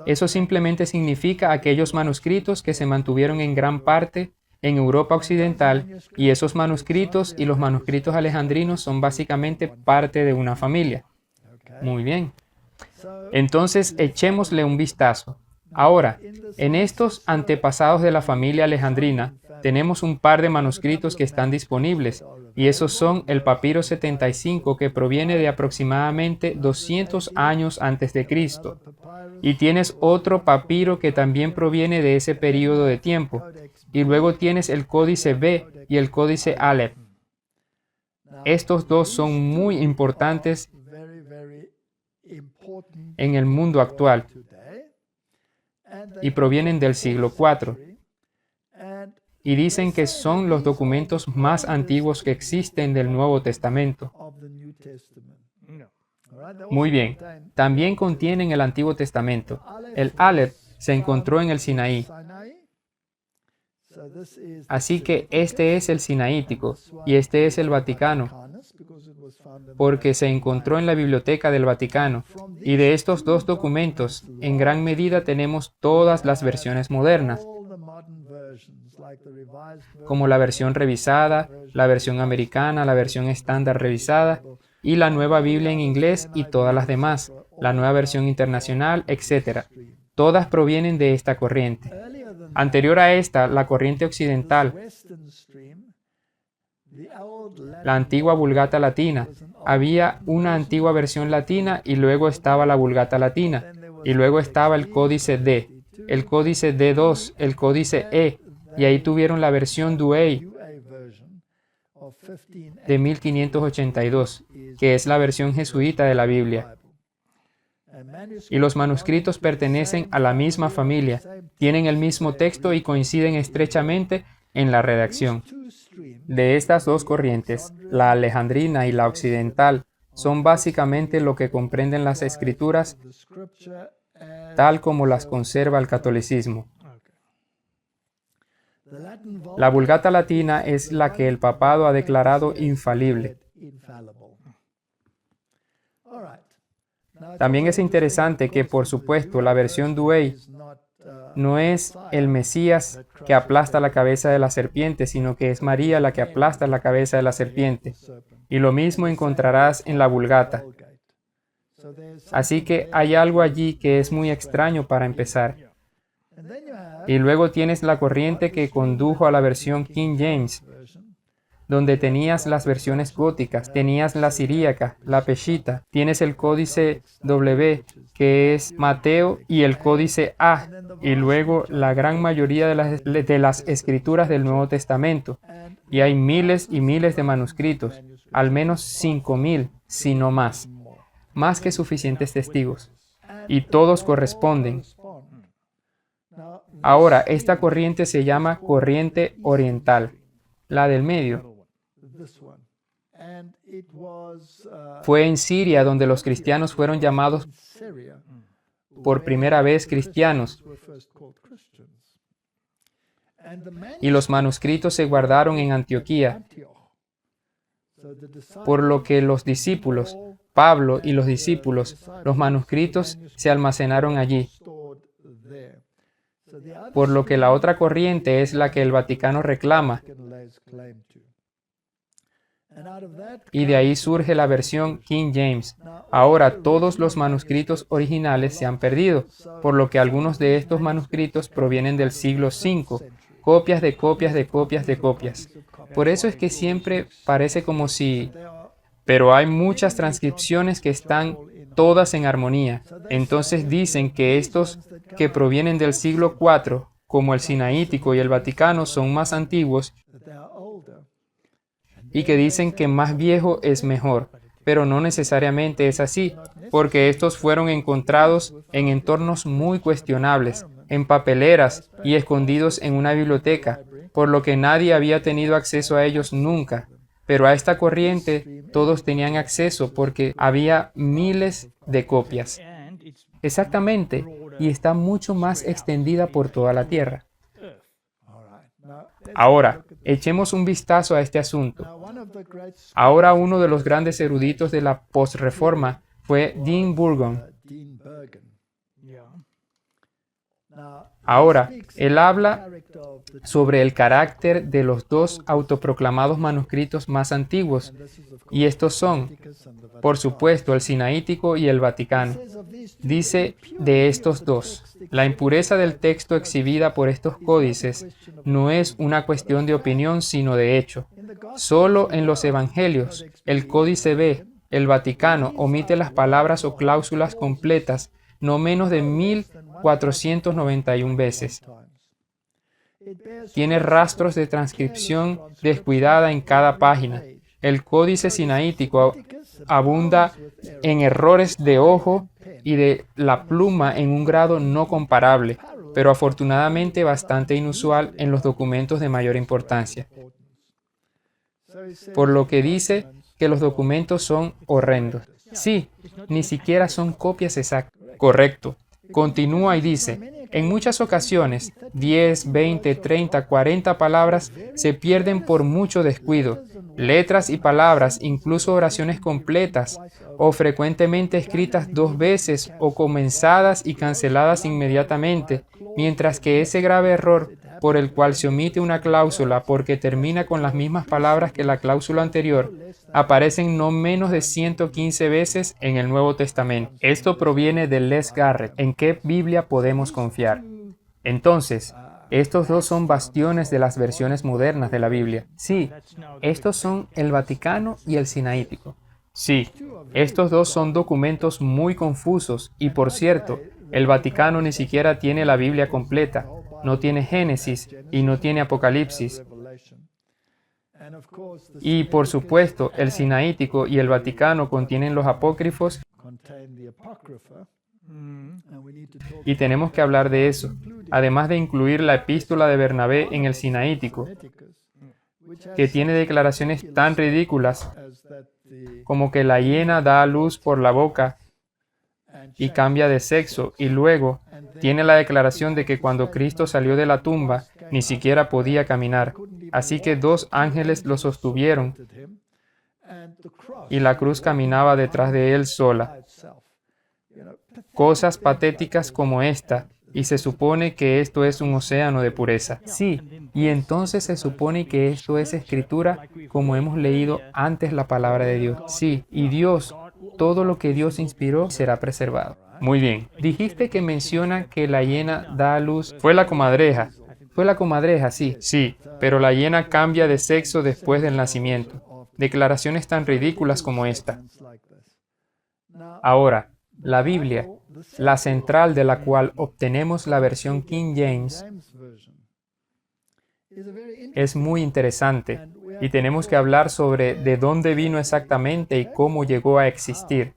Eso simplemente significa aquellos manuscritos que se mantuvieron en gran parte en Europa occidental, y esos manuscritos y los manuscritos alejandrinos son básicamente parte de una familia. Muy bien. Entonces, echémosle un vistazo. Ahora, en estos antepasados de la familia alejandrina, tenemos un par de manuscritos que están disponibles, y esos son el papiro 75, que proviene de aproximadamente 200 años antes de Cristo, y tienes otro papiro que también proviene de ese período de tiempo, y luego tienes el códice B y el códice Aleph. Estos dos son muy importantes en el mundo actual y provienen del siglo IV. Y dicen que son los documentos más antiguos que existen del Nuevo Testamento. Muy bien, también contienen el Antiguo Testamento. El Aleph se encontró en el Sinaí. Así que este es el Sinaítico y este es el Vaticano, porque se encontró en la biblioteca del Vaticano. Y de estos dos documentos, en gran medida tenemos todas las versiones modernas, como la versión revisada, la versión americana, la versión estándar revisada, y la nueva Biblia en inglés y todas las demás, la nueva versión internacional, etc. Todas provienen de esta corriente. Anterior a esta, la corriente occidental, la antigua Vulgata latina. Había una antigua versión latina y luego estaba la Vulgata latina, y luego estaba el códice D, el códice D2, el códice E, y ahí tuvieron la versión Douay de 1582, que es la versión jesuita de la Biblia. Y los manuscritos pertenecen a la misma familia, tienen el mismo texto y coinciden estrechamente en la redacción. De estas dos corrientes, la alejandrina y la occidental, son básicamente lo que comprenden las Escrituras tal como las conserva el catolicismo. La Vulgata latina es la que el papado ha declarado infalible. También es interesante que, por supuesto, la versión Douay no es el Mesías que aplasta la cabeza de la serpiente, sino que es María la que aplasta la cabeza de la serpiente. Y lo mismo encontrarás en la Vulgata. Así que hay algo allí que es muy extraño para empezar. Y luego tienes la corriente que condujo a la versión King James. donde tenías las versiones góticas, tenías la siríaca, la peshita, tienes el códice W, que es Mateo, y el códice A, y luego la gran mayoría de las escrituras del Nuevo Testamento. Y hay miles y miles de manuscritos, al menos 5,000, si no más que suficientes testigos, y todos corresponden. Ahora, esta corriente se llama corriente oriental, la del medio. Fue en Siria donde los cristianos fueron llamados por primera vez cristianos, y los manuscritos se guardaron en Antioquía, por lo que los discípulos, Pablo y los discípulos, los manuscritos se almacenaron allí. Por lo que la otra corriente es la que el Vaticano reclama, y de ahí surge la versión King James. Ahora todos los manuscritos originales se han perdido, por lo que algunos de estos manuscritos provienen del siglo V, copias de copias de copias de copias. Por eso es que siempre parece como si... Pero hay muchas transcripciones que están todas en armonía. Entonces dicen que estos que provienen del siglo IV, como el Sinaítico y el Vaticano, son más antiguos, y que dicen que más viejo es mejor, pero no necesariamente es así, porque estos fueron encontrados en entornos muy cuestionables, en papeleras y escondidos en una biblioteca, por lo que nadie había tenido acceso a ellos nunca. Pero a esta corriente todos tenían acceso porque había miles de copias. Exactamente, y está mucho más extendida por toda la tierra. Ahora, echemos un vistazo a este asunto. Ahora uno de los grandes eruditos de la posreforma fue Dean Burgon. Ahora, él habla sobre el carácter de los dos autoproclamados manuscritos más antiguos, y estos son, por supuesto, el Sinaítico y el Vaticano. Dice de estos dos: la impureza del texto exhibida por estos códices no es una cuestión de opinión, sino de hecho. Solo en los Evangelios, el Códice B, el Vaticano, omite las palabras o cláusulas completas no menos de 1491 veces. Tiene rastros de transcripción descuidada en cada página. El Códice Sinaítico abunda en errores de ojo y de la pluma en un grado no comparable, pero afortunadamente bastante inusual en los documentos de mayor importancia. Por lo que dice que los documentos son horrendos. Sí, ni siquiera son copias exactas. Correcto. Continúa y dice: en muchas ocasiones, 10, 20, 30, 40 palabras se pierden por mucho descuido. Letras y palabras, incluso oraciones completas, o frecuentemente escritas 2 veces o comenzadas y canceladas inmediatamente, mientras que ese grave error por el cual se omite una cláusula porque termina con las mismas palabras que la cláusula anterior, aparecen no menos de 115 veces en el Nuevo Testamento. Esto proviene de Les Garrett. ¿En qué Biblia podemos confiar? Entonces, estos dos son bastiones de las versiones modernas de la Biblia. Sí, estos son el Vaticano y el Sinaítico. Sí, estos dos son documentos muy confusos y, por cierto, el Vaticano ni siquiera tiene la Biblia completa, no tiene Génesis y no tiene Apocalipsis. Y, por supuesto, el Sinaítico y el Vaticano contienen los apócrifos, y tenemos que hablar de eso, además de incluir la epístola de Bernabé en el Sinaítico, que tiene declaraciones tan ridículas como que la hiena da a luz por la boca y cambia de sexo, y luego tiene la declaración de que cuando Cristo salió de la tumba ni siquiera podía caminar, así que 2 ángeles lo sostuvieron y la cruz caminaba detrás de él sola. Cosas patéticas como esta, y se supone que esto es un océano de pureza. Sí, y entonces se supone que esto es escritura como hemos leído antes la palabra de Dios. Sí, y Dios, todo lo que Dios inspiró será preservado. Muy bien, dijiste que menciona que la hiena da a luz. Fue la comadreja. Fue la comadreja, sí. Sí, pero la hiena cambia de sexo después del nacimiento. Declaraciones tan ridículas como esta. Ahora, la Biblia, la central de la cual obtenemos la versión King James, es muy interesante y tenemos que hablar sobre de dónde vino exactamente y cómo llegó a existir.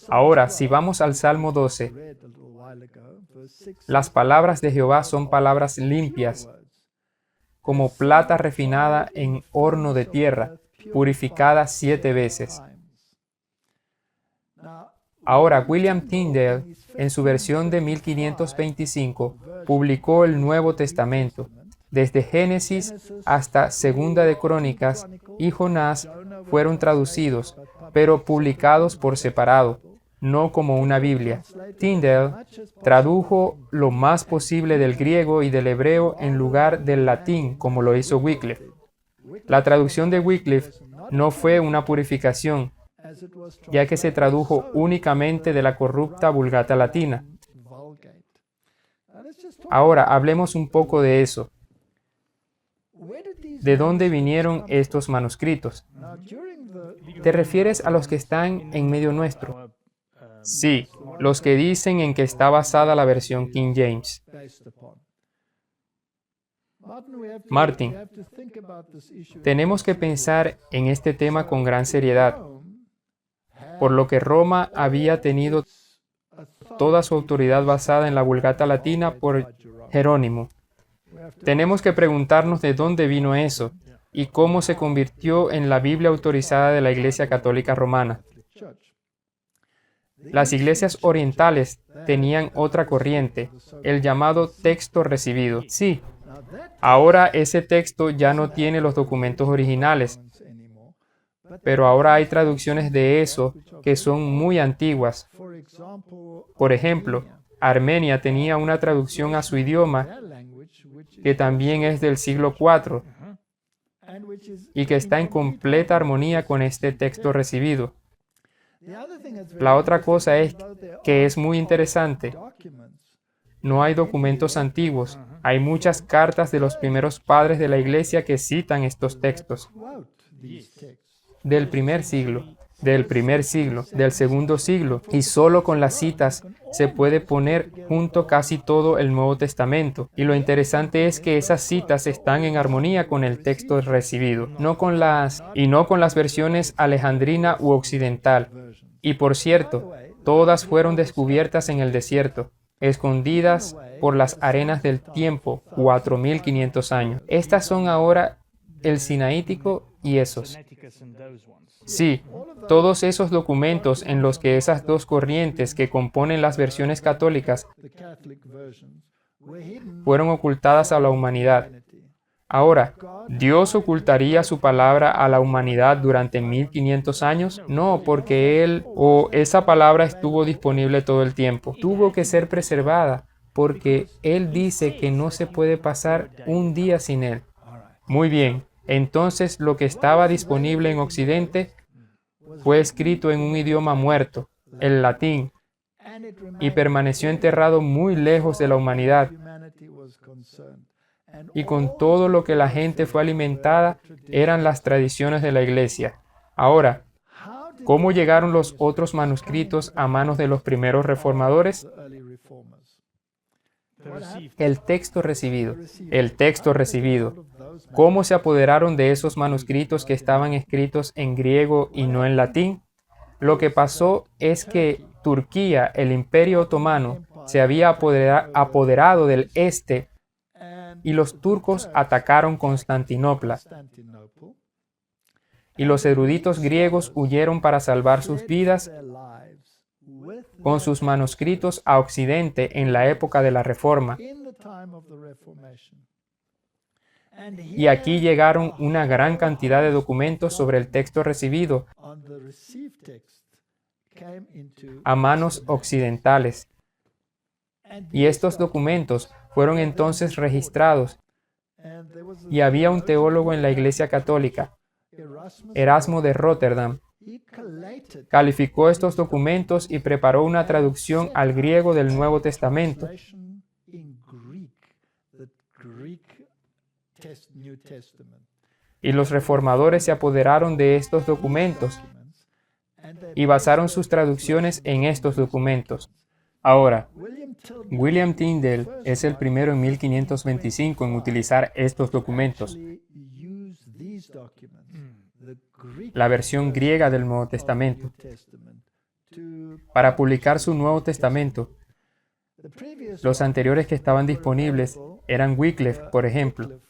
Ahora, si vamos al Salmo 12, las palabras de Jehová son palabras limpias, como plata refinada en horno de tierra, purificada 7 veces. Ahora, William Tyndale, en su versión de 1525, publicó el Nuevo Testamento. Desde Génesis hasta Segunda de Crónicas y Jonás fueron traducidos, pero publicados por separado, no como una Biblia. Tyndale tradujo lo más posible del griego y del hebreo en lugar del latín, como lo hizo Wycliffe. La traducción de Wycliffe no fue una purificación, ya que se tradujo únicamente de la corrupta Vulgata latina. Ahora, hablemos un poco de eso. ¿De dónde vinieron estos manuscritos? ¿Te refieres a los que están en medio nuestro? Sí, los que dicen en que está basada la versión King James. Martin, tenemos que pensar en este tema con gran seriedad, por lo que Roma había tenido toda su autoridad basada en la Vulgata latina por Jerónimo. Tenemos que preguntarnos de dónde vino eso y cómo se convirtió en la Biblia autorizada de la Iglesia Católica Romana. Las iglesias orientales tenían otra corriente, el llamado texto recibido. Sí, ahora ese texto ya no tiene los documentos originales, pero ahora hay traducciones de eso que son muy antiguas. Por ejemplo, Armenia tenía una traducción a su idioma que también es del siglo IV y que está en completa armonía con este texto recibido. La otra cosa es que es muy interesante. No hay documentos antiguos. Hay muchas cartas de los primeros padres de la Iglesia que citan estos textos. Del primer siglo, del segundo siglo, y solo con las citas se puede poner junto casi todo el Nuevo Testamento. Y lo interesante es que esas citas están en armonía con el texto recibido, no con las versiones alejandrina u occidental. Y por cierto, todas fueron descubiertas en el desierto, escondidas por las arenas del tiempo, 4.500 años. Estas son ahora el sinaítico y esos. Sí, todos esos documentos en los que esas dos corrientes que componen las versiones católicas fueron ocultadas a la humanidad. Ahora, ¿Dios ocultaría su palabra a la humanidad durante 1500 años? No, porque Él o esa palabra estuvo disponible todo el tiempo. Tuvo que ser preservada, porque Él dice que no se puede pasar un día sin Él. Muy bien, entonces lo que estaba disponible en Occidente fue escrito en un idioma muerto, el latín, y permaneció enterrado muy lejos de la humanidad. Y con todo lo que la gente fue alimentada eran las tradiciones de la Iglesia. Ahora, ¿cómo llegaron los otros manuscritos a manos de los primeros reformadores? El texto recibido. El texto recibido. ¿Cómo se apoderaron de esos manuscritos que estaban escritos en griego y no en latín? Lo que pasó es que Turquía, el Imperio Otomano, se había apoderado del este y los turcos atacaron Constantinopla. Y los eruditos griegos huyeron para salvar sus vidas con sus manuscritos a Occidente en la época de la Reforma. Y aquí llegaron una gran cantidad de documentos sobre el texto recibido a manos occidentales. Y estos documentos fueron entonces registrados. Y había un teólogo en la Iglesia Católica, Erasmo de Rotterdam, Calificó estos documentos y preparó una traducción al griego del Nuevo Testamento. Y los reformadores se apoderaron de estos documentos y basaron sus traducciones en estos documentos. Ahora, William Tyndale es el primero en 1525 en utilizar estos documentos, la versión griega del Nuevo Testamento, para publicar su Nuevo Testamento. Los anteriores que estaban disponibles eran Wycliffe, por ejemplo.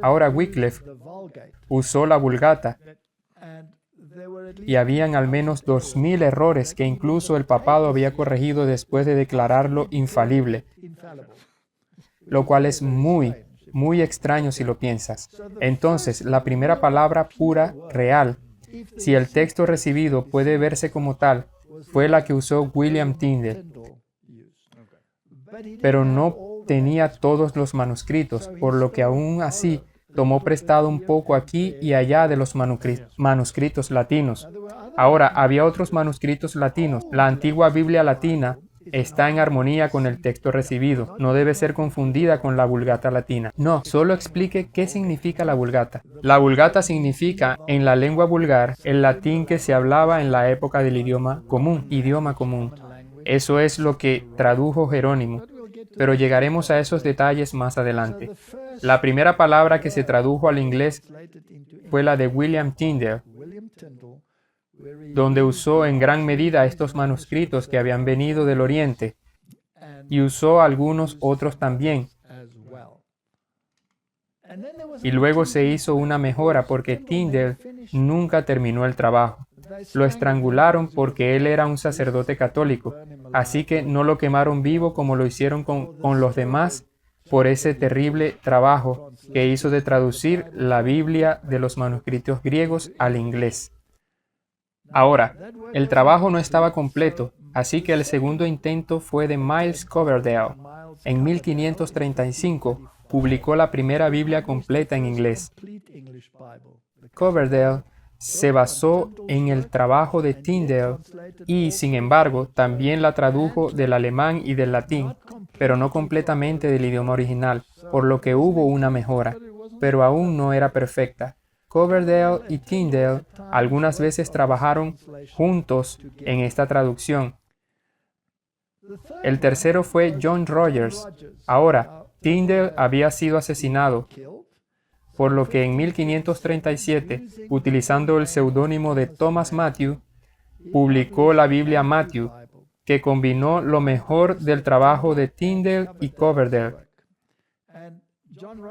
Ahora Wycliffe usó la Vulgata y habían al menos 2000 errores que incluso el papado había corregido después de declararlo infalible, lo cual es muy extraño si lo piensas. Entonces, la primera palabra pura, real, si el texto recibido puede verse como tal, fue la que usó William Tyndale. Pero no tenía todos los manuscritos, por lo que aún así tomó prestado un poco aquí y allá de los manuscritos latinos. Ahora, había otros manuscritos latinos. La antigua Biblia latina está en armonía con el texto recibido. No debe ser confundida con la Vulgata latina. No, solo explique qué significa la Vulgata. La Vulgata significa, en la lengua vulgar, el latín que se hablaba en la época del idioma común. Eso es lo que tradujo Jerónimo, pero llegaremos a esos detalles más adelante. La primera palabra que se tradujo al inglés fue la de William Tyndale, donde usó en gran medida estos manuscritos que habían venido del Oriente, y usó algunos otros también. Y luego se hizo una mejora porque Tyndale nunca terminó el trabajo. Lo estrangularon porque él era un sacerdote católico, así que no lo quemaron vivo como lo hicieron con los demás por ese terrible trabajo que hizo de traducir la Biblia de los manuscritos griegos al inglés. Ahora, el trabajo no estaba completo, así que el segundo intento fue de Miles Coverdale. En 1535 publicó la primera Biblia completa en inglés. Coverdale se basó en el trabajo de Tyndale y, sin embargo, también la tradujo del alemán y del latín, pero no completamente del idioma original, por lo que hubo una mejora, pero aún no era perfecta. Coverdale y Tyndale algunas veces trabajaron juntos en esta traducción. El tercero fue John Rogers. Ahora, Tyndale había sido asesinado, por lo que en 1537, utilizando el seudónimo de Thomas Matthew, publicó la Biblia Matthew, que combinó lo mejor del trabajo de Tyndale y Coverdale.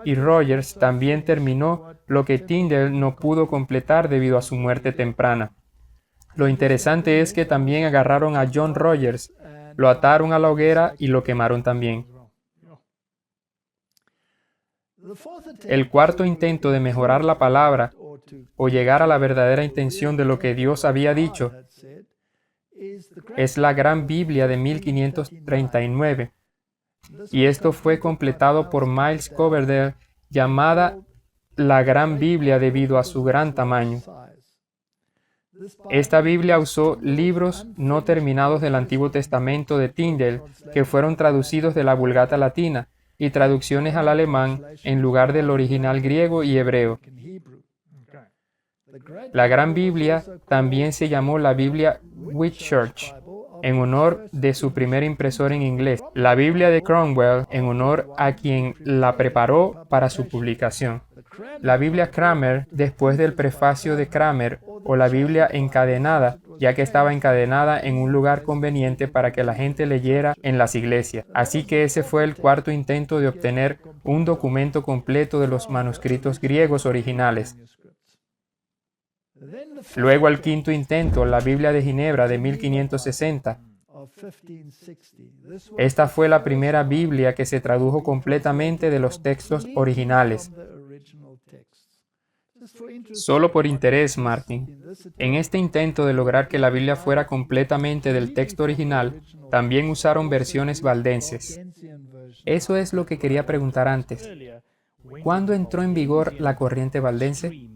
Y Rogers también terminó lo que Tyndale no pudo completar debido a su muerte temprana. Lo interesante es que también agarraron a John Rogers, lo ataron a la hoguera y lo quemaron también. El cuarto intento de mejorar la palabra o llegar a la verdadera intención de lo que Dios había dicho es la Gran Biblia de 1539, y esto fue completado por Miles Coverdale, llamada la Gran Biblia debido a su gran tamaño. Esta Biblia usó libros no terminados del Antiguo Testamento de Tyndale que fueron traducidos de la Vulgata latina y traducciones al alemán en lugar del original griego y hebreo. La Gran Biblia también se llamó la Biblia Whitchurch, en honor de su primer impresor en inglés, la Biblia de Cromwell, en honor a quien la preparó para su publicación, la Biblia Cranmer, después del prefacio de Cranmer, o la Biblia encadenada, ya que estaba encadenada en un lugar conveniente para que la gente leyera en las iglesias. Así que ese fue el cuarto intento de obtener un documento completo de los manuscritos griegos originales. Luego el quinto intento, la Biblia de Ginebra de 1560. Esta fue la primera Biblia que se tradujo completamente de los textos originales. Solo por interés, Martin. En este intento de lograr que la Biblia fuera completamente del texto original, también usaron versiones valdenses. Eso es lo que quería preguntar antes. ¿Cuándo entró en vigor la corriente valdense?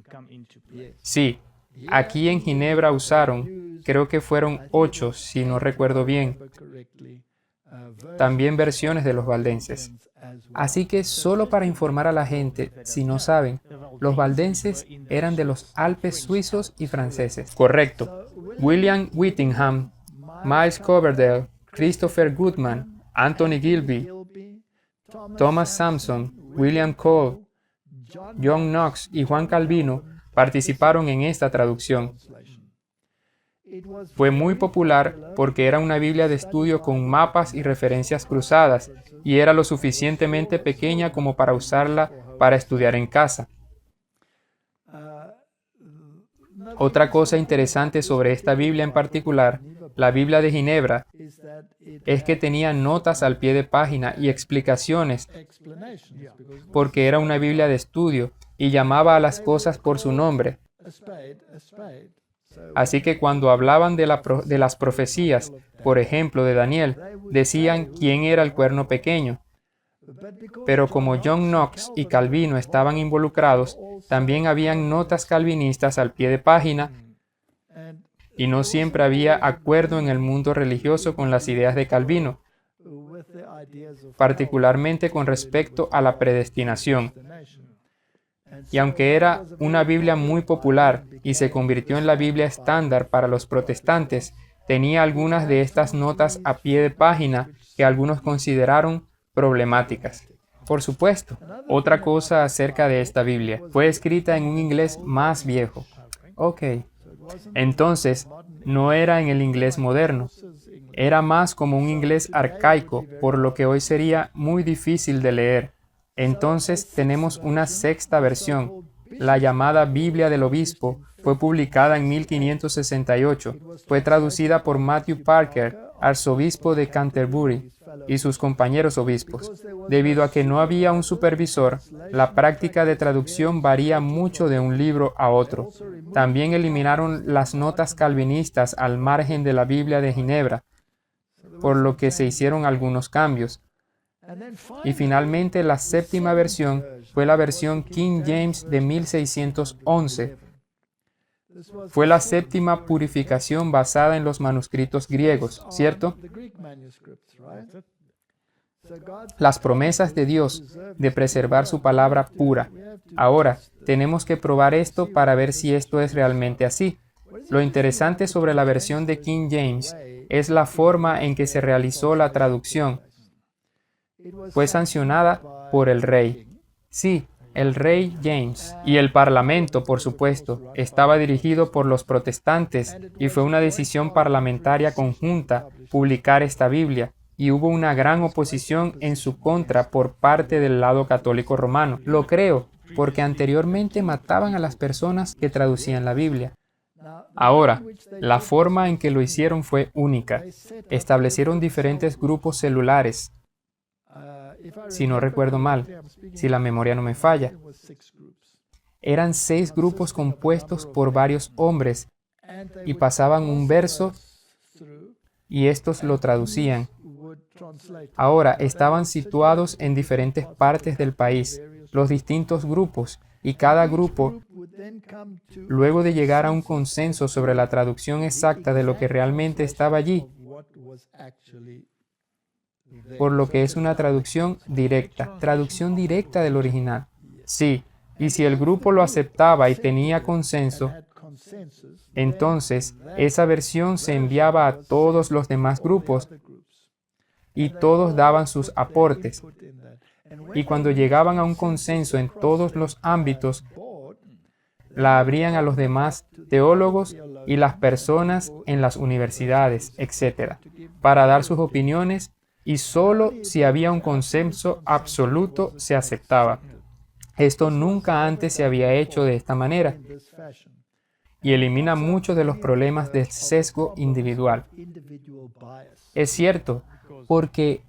Sí, Aquí en Ginebra usaron, creo que fueron 8, si no recuerdo bien, también versiones de los valdenses. Así que solo para informar a la gente, si no saben, los valdenses eran de los Alpes suizos y franceses. Correcto. William Whittingham, Miles Coverdale, Christopher Goodman, Anthony Gilby, Thomas Sampson, William Cole, John Knox y Juan Calvino participaron en esta traducción. Fue muy popular porque era una Biblia de estudio con mapas y referencias cruzadas y era lo suficientemente pequeña como para usarla para estudiar en casa. Otra cosa interesante sobre esta Biblia en particular, la Biblia de Ginebra, es que tenía notas al pie de página y explicaciones porque era una Biblia de estudio y llamaba a las cosas por su nombre. Así que cuando hablaban de las profecías, por ejemplo de Daniel, decían quién era el cuerno pequeño. Pero como John Knox y Calvino estaban involucrados, también habían notas calvinistas al pie de página y no siempre había acuerdo en el mundo religioso con las ideas de Calvino, particularmente con respecto a la predestinación. Y aunque era una Biblia muy popular y se convirtió en la Biblia estándar para los protestantes, tenía algunas de estas notas a pie de página que algunos consideraron problemáticas. Por supuesto, otra cosa acerca de esta Biblia, fue escrita en un inglés más viejo. Ok, entonces no era en el inglés moderno, era más como un inglés arcaico, por lo que hoy sería muy difícil de leer. Entonces tenemos una sexta versión, la llamada Biblia del Obispo, fue publicada en 1568, fue traducida por Matthew Parker, arzobispo de Canterbury, y sus compañeros obispos. Debido a que no había un supervisor, la práctica de traducción varía mucho de un libro a otro. También eliminaron las notas calvinistas al margen de la Biblia de Ginebra, por lo que se hicieron algunos cambios. Y finalmente la séptima versión fue la versión King James de 1611. Fue la séptima purificación basada en los manuscritos griegos, ¿cierto? Las promesas de Dios de preservar su palabra pura. Ahora, tenemos que probar esto para ver si esto es realmente así. Lo interesante sobre la versión de King James es la forma en que se realizó la traducción. Fue sancionada por el rey. Sí, el rey James. Y el parlamento, por supuesto, estaba dirigido por los protestantes y fue una decisión parlamentaria conjunta publicar esta Biblia. Y hubo una gran oposición en su contra por parte del lado católico romano. Lo creo, porque anteriormente mataban a las personas que traducían la Biblia. Ahora, la forma en que lo hicieron fue única. Establecieron diferentes grupos celulares. Si no recuerdo mal, si la memoria no me falla. Eran 6 grupos compuestos por varios hombres y pasaban un verso y estos lo traducían. Ahora estaban situados en diferentes partes del país, los distintos grupos, y cada grupo, luego de llegar a un consenso sobre la traducción exacta de lo que realmente estaba allí, por lo que es una traducción directa del original. Sí, y si el grupo lo aceptaba y tenía consenso, entonces esa versión se enviaba a todos los demás grupos y todos daban sus aportes. Y cuando llegaban a un consenso en todos los ámbitos, la abrían a los demás teólogos y las personas en las universidades, etc., para dar sus opiniones, y solo si había un consenso absoluto se aceptaba. Esto nunca antes se había hecho de esta manera y elimina muchos de los problemas del sesgo individual. Es cierto, porque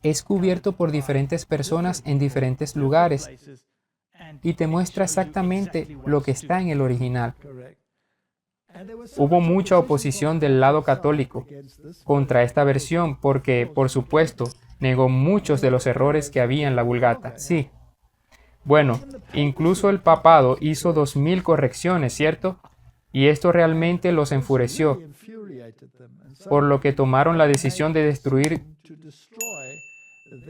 es cubierto por diferentes personas en diferentes lugares y te muestra exactamente lo que está en el original. Hubo mucha oposición del lado católico contra esta versión porque, por supuesto, negó muchos de los errores que había en la Vulgata. Sí. Bueno, incluso el papado hizo 2000 correcciones, ¿cierto? Y esto realmente los enfureció, por lo que tomaron la decisión de destruir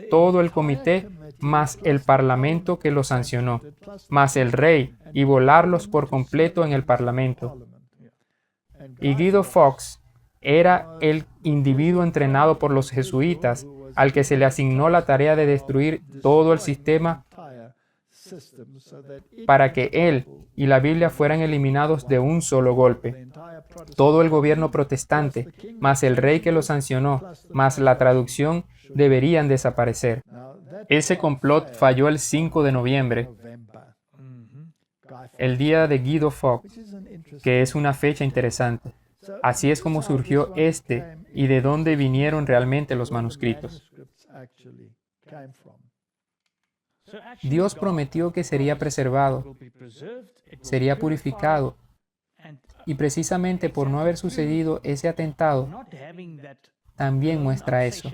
todo el comité, más el parlamento que lo sancionó, más el rey, y volarlos por completo en el parlamento. Y Guido Fawkes era el individuo entrenado por los jesuitas al que se le asignó la tarea de destruir todo el sistema para que él y la Biblia fueran eliminados de un solo golpe. Todo el gobierno protestante, más el rey que lo sancionó, más la traducción, deberían desaparecer. Ese complot falló el 5 de noviembre, el día de Guido Fawkes, que es una fecha interesante. Así es como surgió y de dónde vinieron realmente los manuscritos. Dios prometió que sería preservado, sería purificado, y precisamente por no haber sucedido ese atentado, también muestra eso.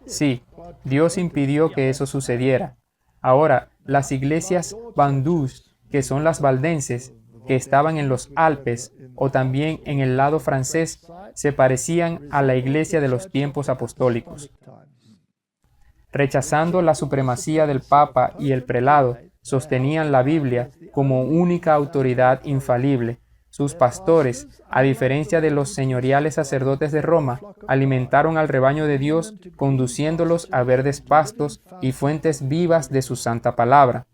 Sí, Dios impidió que eso sucediera. Ahora, las iglesias Bandús, que son las valdenses, que estaban en los Alpes o también en el lado francés, se parecían a la iglesia de los tiempos apostólicos. Rechazando la supremacía del Papa y el prelado, sostenían la Biblia como única autoridad infalible. Sus pastores, a diferencia de los señoriales sacerdotes de Roma, alimentaron al rebaño de Dios, conduciéndolos a verdes pastos y fuentes vivas de su santa palabra.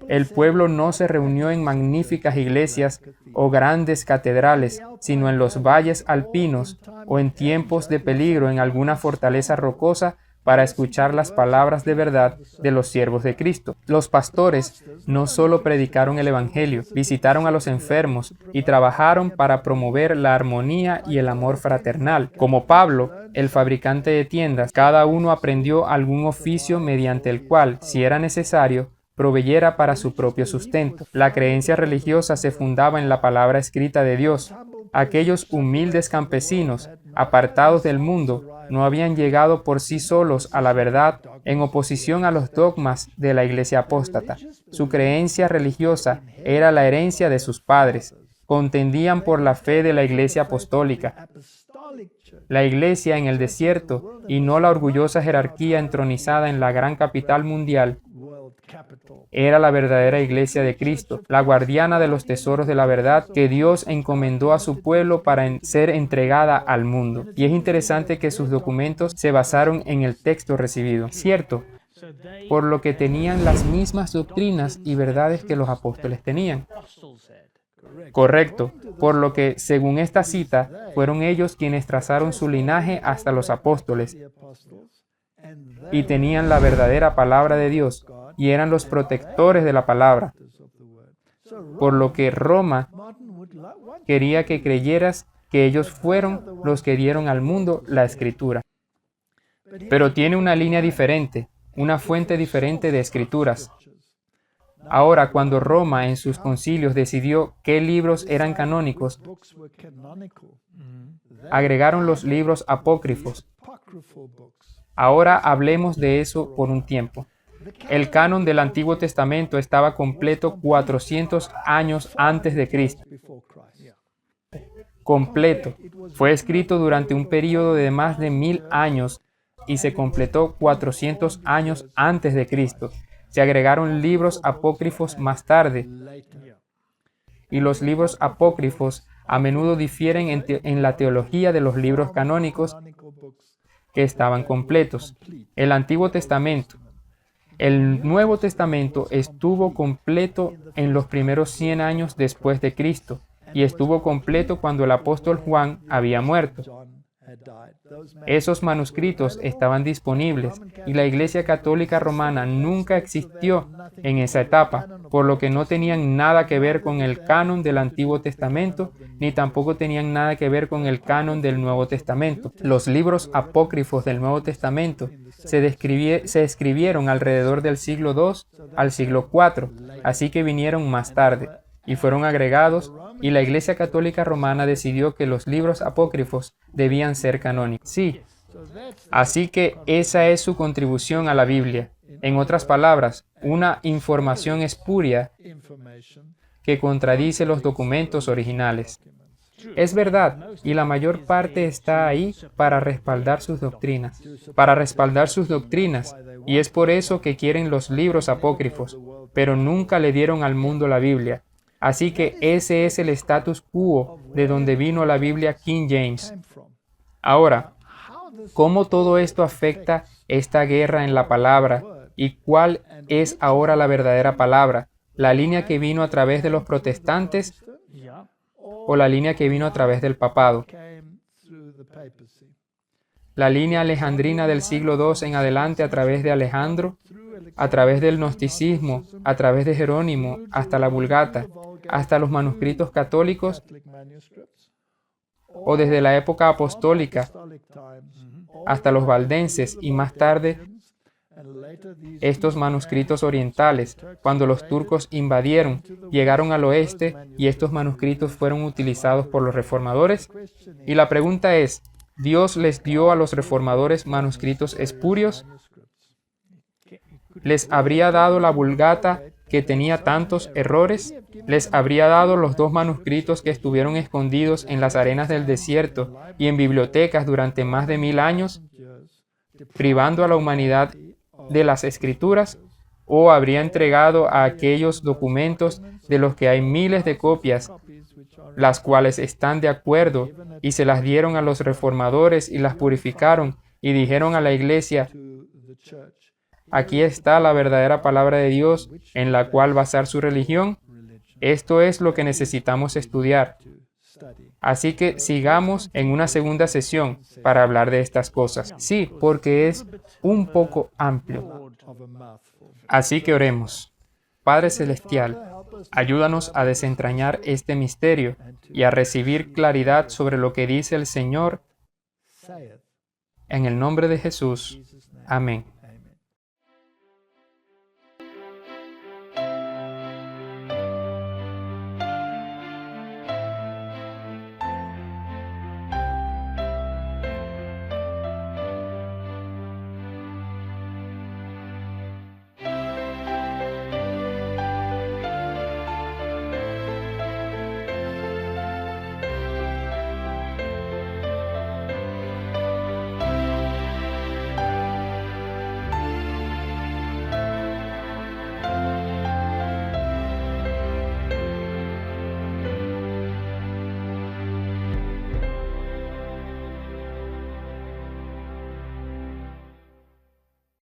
El pueblo no se reunió en magníficas iglesias o grandes catedrales, sino en los valles alpinos o en tiempos de peligro en alguna fortaleza rocosa para escuchar las palabras de verdad de los siervos de Cristo. Los pastores no solo predicaron el Evangelio, visitaron a los enfermos y trabajaron para promover la armonía y el amor fraternal. Como Pablo, el fabricante de tiendas, cada uno aprendió algún oficio mediante el cual, si era necesario, proveyera para su propio sustento. La creencia religiosa se fundaba en la palabra escrita de Dios. Aquellos humildes campesinos, apartados del mundo, no habían llegado por sí solos a la verdad en oposición a los dogmas de la iglesia apóstata. Su creencia religiosa era la herencia de sus padres. Contendían por la fe de la iglesia apostólica, la iglesia en el desierto, y no la orgullosa jerarquía entronizada en la gran capital mundial. Era la verdadera iglesia de Cristo, la guardiana de los tesoros de la verdad que Dios encomendó a su pueblo para ser entregada al mundo. Y es interesante que sus documentos se basaron en el texto recibido, ¿cierto? Por lo que tenían las mismas doctrinas y verdades que los apóstoles tenían. Correcto, por lo que, según esta cita, fueron ellos quienes trazaron su linaje hasta los apóstoles y tenían la verdadera palabra de Dios y eran los protectores de la palabra. Por lo que Roma quería que creyeras que ellos fueron los que dieron al mundo la Escritura. Pero tiene una línea diferente, una fuente diferente de escrituras. Ahora, cuando Roma en sus concilios decidió qué libros eran canónicos, agregaron los libros apócrifos. Ahora hablemos de eso por un tiempo. El canon del Antiguo Testamento estaba completo 400 años antes de Cristo. Completo. Fue escrito durante un período de más de 1000 años y se completó 400 años antes de Cristo. Se agregaron libros apócrifos más tarde. Y los libros apócrifos a menudo difieren en la teología de los libros canónicos que estaban completos. El Antiguo Testamento. El Nuevo Testamento estuvo completo en los primeros 100 años después de Cristo y estuvo completo cuando el apóstol Juan había muerto. Esos manuscritos estaban disponibles y la Iglesia Católica Romana nunca existió en esa etapa, por lo que no tenían nada que ver con el canon del Antiguo Testamento, ni tampoco tenían nada que ver con el canon del Nuevo Testamento. Los libros apócrifos del Nuevo Testamento se escribieron alrededor del siglo II al siglo IV, así que vinieron más tarde y fueron agregados, y la Iglesia Católica Romana decidió que los libros apócrifos debían ser canónicos. Sí, así que esa es su contribución a la Biblia. En otras palabras, una información espuria que contradice los documentos originales. Es verdad, y la mayor parte está ahí para respaldar sus doctrinas. Y es por eso que quieren los libros apócrifos, pero nunca le dieron al mundo la Biblia. Así que ese es el status quo de donde vino la Biblia King James. Ahora, ¿cómo todo esto afecta esta guerra en la palabra? ¿Y cuál es ahora la verdadera palabra? ¿La línea que vino a través de los protestantes o la línea que vino a través del papado? La línea alejandrina del siglo II en adelante a través de Alejandro, a través del gnosticismo, a través de Jerónimo, hasta la Vulgata, hasta los manuscritos católicos, o desde la época apostólica hasta los valdenses y más tarde estos manuscritos orientales, cuando los turcos invadieron, llegaron al oeste y estos manuscritos fueron utilizados por los reformadores. Y la pregunta es, ¿Dios les dio a los reformadores manuscritos espurios? ¿Les habría dado la Vulgata que tenía tantos errores? ¿Les habría dado los 2 manuscritos que estuvieron escondidos en las arenas del desierto y en bibliotecas durante más de 1000 años, privando a la humanidad de las Escrituras? ¿O habría entregado a aquellos documentos de los que hay miles de copias, las cuales están de acuerdo, y se las dieron a los reformadores y las purificaron y dijeron a la iglesia: aquí está la verdadera palabra de Dios en la cual basar su religión? Esto es lo que necesitamos estudiar. Así que sigamos en una segunda sesión para hablar de estas cosas. Sí, porque es un poco amplio. Así que oremos. Padre Celestial, ayúdanos a desentrañar este misterio y a recibir claridad sobre lo que dice el Señor. En el nombre de Jesús. Amén.